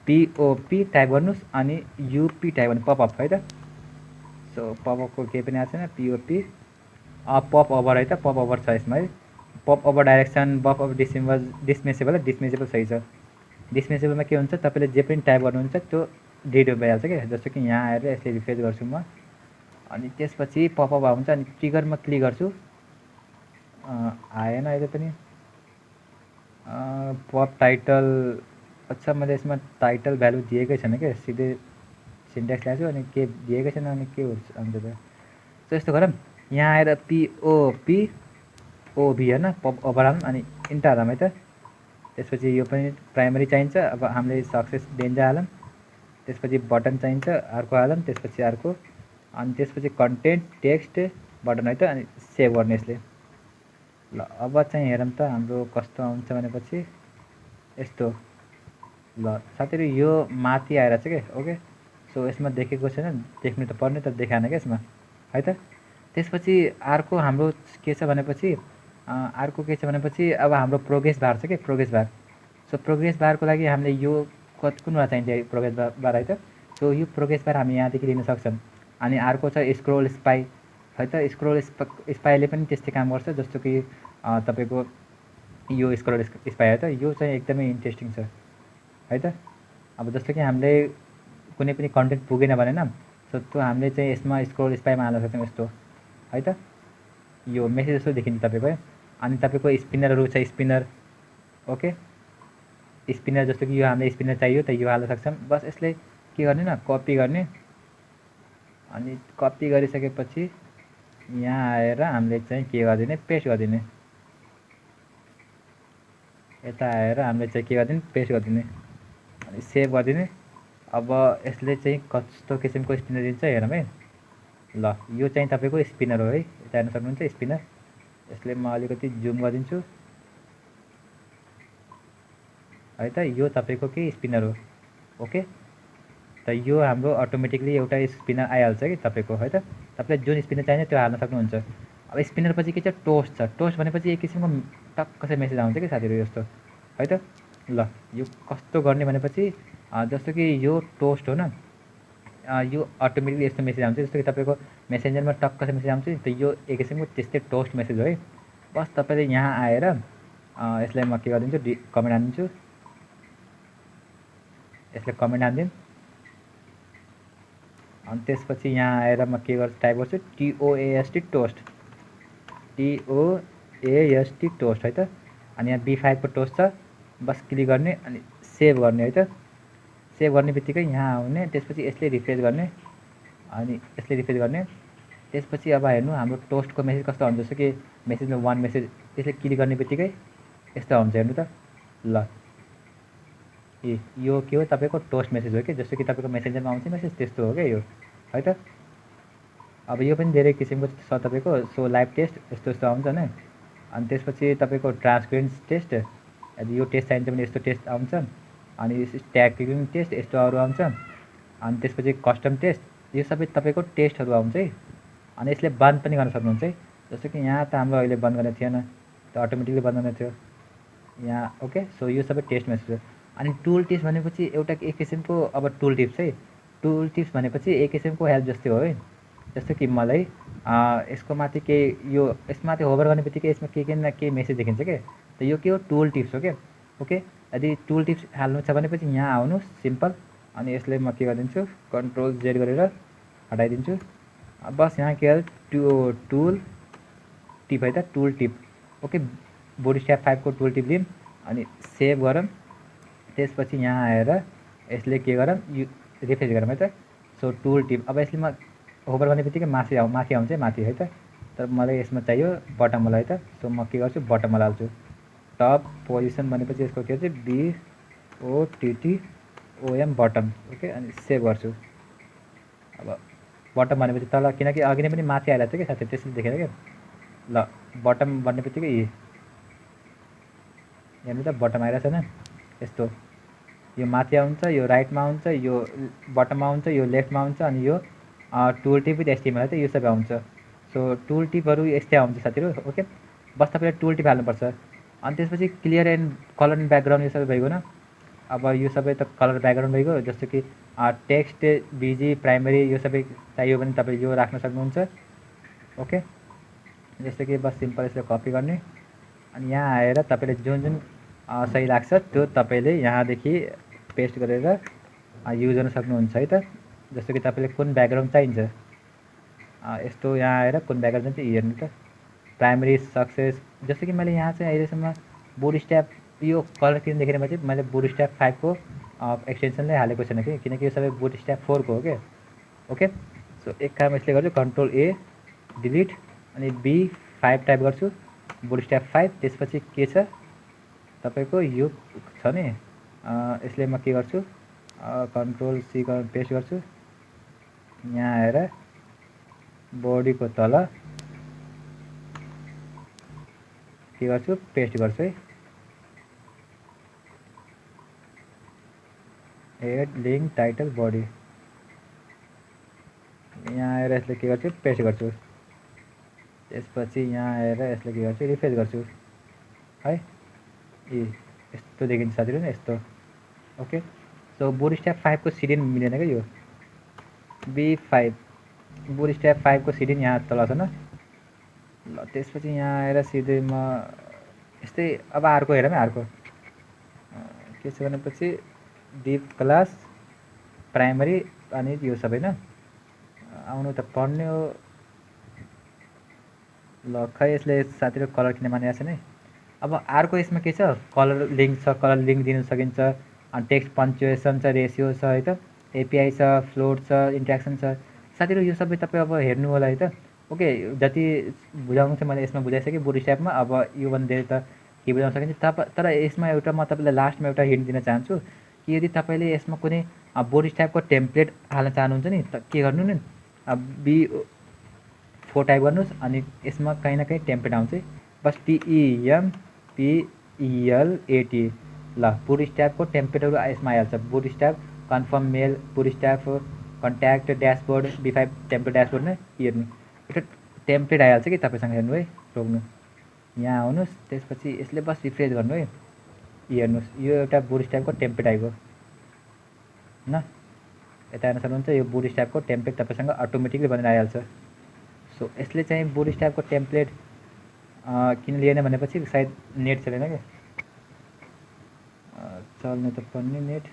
POP टाइप गर्नुहोस् अनि UP टाइप गर्नु, पपअप है त। सो पपअपको केही पनि आएको छैन, POP पप ओभर है त, पप ओभर छ यसमा है। Popover direction, popover dismissible सही छ। डिसमिसेबलमा के हुन्छ, तपाईँले जे पनि टाइप गर्नुहुन्छ त्यो डिलिट भइहाल्छ क्या। जस्तो कि यहाँ आएर यसले रिफ्रेस गर्छु म, अनि त्यसपछि पपअप आउँछ अनि ट्रिगरमा क्लिक गर्छु, आएन अहिले पनि। पप टाइटल, अच्छा मैले यसमा टाइटल भ्यालु दिएकै छैन क्या, सिधै सिन्ट्याक्स ल्याएको छु अनि के दिएकै छैन अनि के हुन्छ त। सो यस्तो गरौँ, यहाँ आएर POP OV होइन पप ओभर हालौँ अनि इन्टर हालौँ है त। त्यसपछि यो पनि प्राइमरी चाहिन्छ। अब हामीले सक्सेस डेन्जर हालौँ, त्यसपछि बटन चाहिन्छ अर्को हालौँ, त्यसपछि अर्को, अनि त्यसपछि कन्टेन्ट टेक्स्ट बटन है त, अनि सेभ गर्ने यसले। ल अब चाहिँ हेरौँ त हाम्रो कस्तो आउँछ भनेपछि यस्तो। ल साथीहरू यो माथि आइरहेछ क्या। ओके, सो यसमा देखेको छैन, देख्नु त पर्ने तर देखाएन क्या यसमा है त। त्यसपछि अर्को हाम्रो के छ भनेपछि अब हाम्रो प्रोग्रेस बार छ क्या, प्रोग्रेस बार। सो प्रोग्रेस बारको लागि हामीले यो कुनवटा चाहिन्छ प्रोग्रेस बार है त। सो यो प्रोग्रेस बार हामी यहाँदेखि लिन सक्छौँ। अनि अर्को छ स्क्रोल स्पाई है त। स्क्रोल स्पाईले पनि त्यस्तै काम गर्छ, जस्तो कि तपाईँको यो स्क्रोल स्पाई है त, यो चाहिँ एकदमै इन्ट्रेस्टिङ छ है त। अब जस्तो कि हामीले कुनै पनि कन्टेन्ट पुगेन भने न, सो त्यो हामीले चाहिँ यसमा स्क्रोल स्पाईमा हाल्न सक्छौँ यस्तो है त। यो मेसेज जस्तो देखिन्छ तपाईँको है। अनि तपाईँको स्पिनरहरू छ, स्पिनर। ओके, स्पिनर जस्तो कि यो हामीले स्पिनर चाहियो त यो हाल्न सक्छौँ। बस यसले के गर्ने न, कपी गर्ने, अनि कपी गरिसकेपछि यहाँ आएर हामीले चाहिँ के गरिदिने, पेस्ट गरिदिने। यता आएर हामीले चाहिँ के गरिदिने, पेस्ट गरिदिने अनि सेभ गरिदिने। अब यसले चाहिँ कस्तो किसिमको स्पिनर दिन्छ हेरौँ है। ल यो चाहिँ तपाईँको स्पिनर हो है, यता हेर्न सक्नुहुन्छ स्पिनर। यसले म अलिकति जुम गरिदिन्छु है त, यो तपाईँको के स्पिनर हो। ओके, त यो हाम्रो अटोमेटिकली एउटा स्पिनर आइहाल्छ कि तपाईँको है त। तपाईँलाई जुन स्पिनर चाहिन्छ त्यो हाल्न सक्नुहुन्छ। अब स्पिनर पछि के छ, टोस्ट छ। टोस्ट भनेपछि एक किसिमको टक्क चाहिँ मेसेज आउँछ कि साथीहरू यस्तो है त। ल यो कस्तो गर्ने भनेपछि जस्तो कि यो टोस्ट हो न, यो अटोमेटिकली यस्तो मेसेज आउँछ। जस्तो कि तपाईँको मेसेन्जरमा टक्क चाहिँ मेसेज आउँछ त, यो एक किसिमको त्यस्तै टोस्ट मेसेज हो है। बस तपाईँले यहाँ आएर यसलाई म के गरिदिन्छु, कमेन्ट हानिदिन्छु। यसले कमेन्ट हानिदिउँ अनि त्यसपछि यहाँ आएर म के गर्छु, टाइप गर्छु TOAST टोस्ट, TOAST टोस्ट है त। अनि यहाँ B5 को टोस्ट छ। बस क्लिक गर्ने अनि सेभ गर्ने है त। सेभ गर्ने बित्तिकै यहाँ आउने, त्यसपछि यसले रिफ्रेस गर्ने अनि यसले रिफ्रेस गर्ने। त्यसपछि अब हेर्नु हाम्रो टोस्टको मेसेज कस्तो हुन्छ, जस्तो कि मेसेजमा वान मेसेज, त्यसले क्लिक गर्ने बित्तिकै यस्तो हुन्छ हेर्नु त। ल यो के हो, तपाईँको टोस्ट मेसेज हो कि, जस्तो कि तपाईँको मेसेन्जरमा आउँछ मेसेज त्यस्तो हो क्या यो है त। अब यो पनि धेरै किसिमको छ तपाईँको। सो लाइभ टेस्ट यस्तो यस्तो आउँछ होइन। अनि त्यसपछि तपाईँको ट्रान्सपेरेन्स टेस्ट, यदि यो टेस्ट चाहिन्छ भने यस्तो टेस्ट आउँछ। अनि ट्यागिङ टेस्ट यस्तो अरू आउँछ। अनि त्यसपछि कस्टम टेस्ट, यो सबै तपाईँको टेस्टहरू आउँछ है। अनि यसले बन्द पनि गर्न सक्नुहुन्छ है। जस्तो कि यहाँ त हाम्रो अहिले बन्द गर्ने थिएन, त अटोमेटिकली बन्द गर्ने थियो यहाँ। ओके, सो यो सबै टेस्ट मेसेज हो। अनि टुल टिप्स भनेपछि एउटा एक किसिमको अब टुल टिप्स है। टुल टिप्स भनेपछि एक किसिमको हेल्प जस्तै हो है। जस्तो कि मलाई यसको माथि केही, यो यसमाथि होभर गर्ने बित्तिकै यसमा के न के मेसेज देखिन्छ क्या, त यो के हो, टुल टिप्स हो क्या। ओके, यदि टुल टिप्स हाल्नु छ भनेपछि यहाँ आउनु सिम्पल अनि यसले म के गरिदिन्छु, कन्ट्रोल Z गरेर हटाइदिन्छु। बस यहाँ के टुल टिप है त, टुल टिप। ओके, बुटस्ट्र्याप 5 को टुल टिप दिउँ अनि सेभ गरौँ। त्यसपछि यहाँ आएर यसले के गरौँ, रिफ्रेस गरौँ है त। सो टुल टिप, अब यसले म होभर गर्ने बित्तिकै माथि आउँछ माथि है त। तर मलाई यसमा चाहियो बटमवाला है त। सो म के गर्छु, बटमवाला हाल्छु। टप पोजिसन भनेपछि यसको के हुन्छ, BOTTOM बटम। ओके, अनि सेभ गर्छु। अब बटम भनेपछि तल, किनकि अघि नै पनि माथि आइरहेको थियो कि साथी, त्यसले देखेर क्या। ल बटम भन्ने बित्तिकै हेर्नु त बटम आइरहेको छैन यस्तो। यो माथि आउँछ, यो राइटमा आउँछ, यो बटममा आउँछ, यो लेफ्टमा आउँछ। अनि यो टुल टिप विथ HTML त यो सबै आउँछ। सो टुल टिपहरू यस्तै आउँछ साथीहरू। ओके, बस तपाईँले टुल टिप हाल्नुपर्छ। अनि त्यसपछि clear and colour and background यो सबै भइगयो न। अब यो सबै त कलर ब्याकग्राउन्ड भइगयो। जस्तो कि टेक्स्ट, BG, प्राइमरी यो सबै चाहियो भने तपाईँ यो राख्न सक्नुहुन्छ। ओके, जस्तो कि बस सिम्पल यसले कपी गर्ने अनि यहाँ आएर तपाईँले जुन जुन सही लाग्छ त्यो तपाईँले यहाँदेखि पेस्ट गरेर युज गर्न सक्नुहुन्छ है त। जस्तो कि तपाईँले कुन ब्याकग्राउन्ड चाहिन्छ यस्तो यहाँ आएर कुन ब्याकग्राउन्ड चाहिँ हेर्नु त, प्राइमरी सक्सेस। जस्तो कि मैले यहाँ चाहिँ अहिलेसम्म बुटस्ट्र्याप यो कलर किन देखेर चाहिँ मैले बुटस्ट्र्याप 5 को एक्सटेन्सनले हालेको छैन कि, किनकि यो सबै बुटस्ट्र्याप 4 को हो क्या। ओके, सो एक काम यसले गर्छु, कन्ट्रोल A डिलिट अनि B5 टाइप गर्छु, बुटस्ट्र्याप 5। त्यसपछि के छ तपाईँको यो छ नि, यसले म के गर्छु, कन्ट्रोल C पेस्ट गर्छु। यहाँ आएर बडीको तल के गर्छु, पेस्ट गर्छु है। एड लिङ्क टाइटल बडी, यहाँ आएर यसले के गर्छु, पेस्ट गर्छु। त्यसपछि यहाँ आएर यसले के गर्छु, रिफ्रेस गर्छु है। यस्तो देखिन्छ साथीहरू नि यस्तो। ओके, सो बुटस्ट्र्याप 5 को सिडिन मिलेन क्या यो। B5 बुटस्ट्र्याप 5 को सिडिन यहाँ तल छ न। ल त्यसपछि यहाँ आएर सिधै म यस्तै अब अर्को हेरौँ है। अर्को के छ भनेपछि डिप क्लास प्राइमरी अनि यो सबै न आउनु त पर्ने हो। ल खै यसले साथीहरू कलर किन मानिरहेको छैन है। अब अर्को यसमा के छ, कलर लिङ्क छ, कलर लिङ्क दिन सकिन्छ। अनि टेक्स्ट पन्चुएसन छ, रेसियो छ है त, API छ, फ्लोट छ, इन्ट्र्याक्सन छ साथीहरू। यो सबै तपाईँ अब हेर्नु होला है त। ओके, जति बुझाउनु चाहिँ मैले यसमा बुझाइसकेँ बुटस्ट्र्यापमा। अब योभन्दा धेरै त के बुझाउन सकिन्छ तर यसमा एउटा म तपाईँलाई लास्टमा एउटा हिन्ट दिन चाहन्छु कि यदि तपाईँले यसमा कुनै बुटस्ट्र्यापको टेम्प्लेट हाल्न चाहनुहुन्छ नि त के गर्नु नि, B4 टाइप गर्नुहोस् अनि यसमा कहीँ न कहीँ टेम्प्लेट आउँछ, बस TEMPLET ल बुटस्ट्र्यापको टेम्प्लेटहरू यसमा आइहाल्छ। Bootstrap confirm mail, bootstrap contact dashboard, B5 template dashboard नै हेर्नु एउटा टेम्प्लेट आइहाल्छ कि तपाईँसँग। हेर्नु है, रोक्नु, यहाँ आउनुहोस्, त्यसपछि यसले बस रिफ्रेस गर्नु है, हेर्नुहोस् यो एउटा बुटस्ट्र्यापको टेम्प्लेट आइगयो न, यता हेर्न सक्नुहुन्छ यो बुटस्ट्र्यापको टेम्प्लेट तपाईँसँग अटोमेटिकली बनेर आइहाल्छ। सो यसले चाहिँ बुटस्ट्र्यापको टेम्प्लेट किन लिएन भनेपछि सायद नेट चलेन क्या, चल्नु त पर्ने नेट,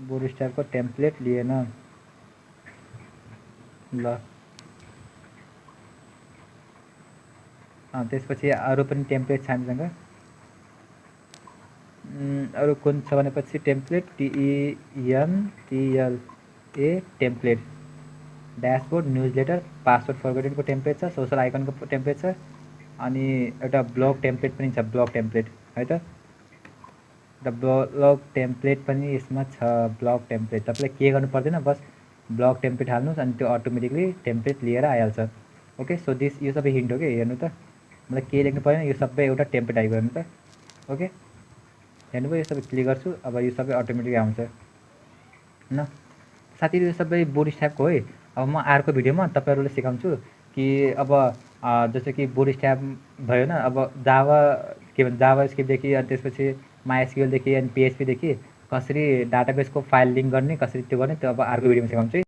बुटस्ट्र्यापको टेम्प्लेट लिएन ल। त्यसपछि अरू पनि टेम्प्लेट छ हामीसँग, अरू कुन छ भनेपछि template TEMPLA template, dashboard, newsletter, password फर्गटेनको टेम्प्लेट छ, सोसल आइकनको टेम्प्लेट छ, अनि एउटा ब्लग टेम्प्लेट पनि छ, ब्लग टेम्प्लेट है त। र ब्लग टेम्प्लेट पनि यसमा छ, ब्लग टेम्प्लेट तपाईँले के गर्नु पर्दैन, बस ब्लग टेम्प्लेट हाल्नुहोस् अनि त्यो अटोमेटिकली टेम्प्लेट लिएर आइहाल्छ। ओके, सो यो सबै हिन्ट हो कि, हेर्नु त मलाई के लेख्नु परेन, यो सबै एउटा टेम्प्लेट आइगयो हेर्नु त। ओके, हेर्नुभयो, यो सबै क्लिक गर्छु, अब यो सबै अटोमेटिक आउँछ न साथीहरू, यो सबै बुटस्ट्र्यापको है। अब म अर्को भिडियोमा तपाईँहरूले सिकाउँछु कि अब जस्तो कि बुटस्ट्र्याप भयो न, अब जावा के भन्छ जावा स्क्रिप्टदेखि अनि त्यसपछि MySQLदेखि अनि PHPदेखि कसरी डाटाबेसको फाइल लिङ्क गर्ने, कसरी त्यो गर्ने, त्यो अब अर्को भिडियोमा सिकाउँछु है।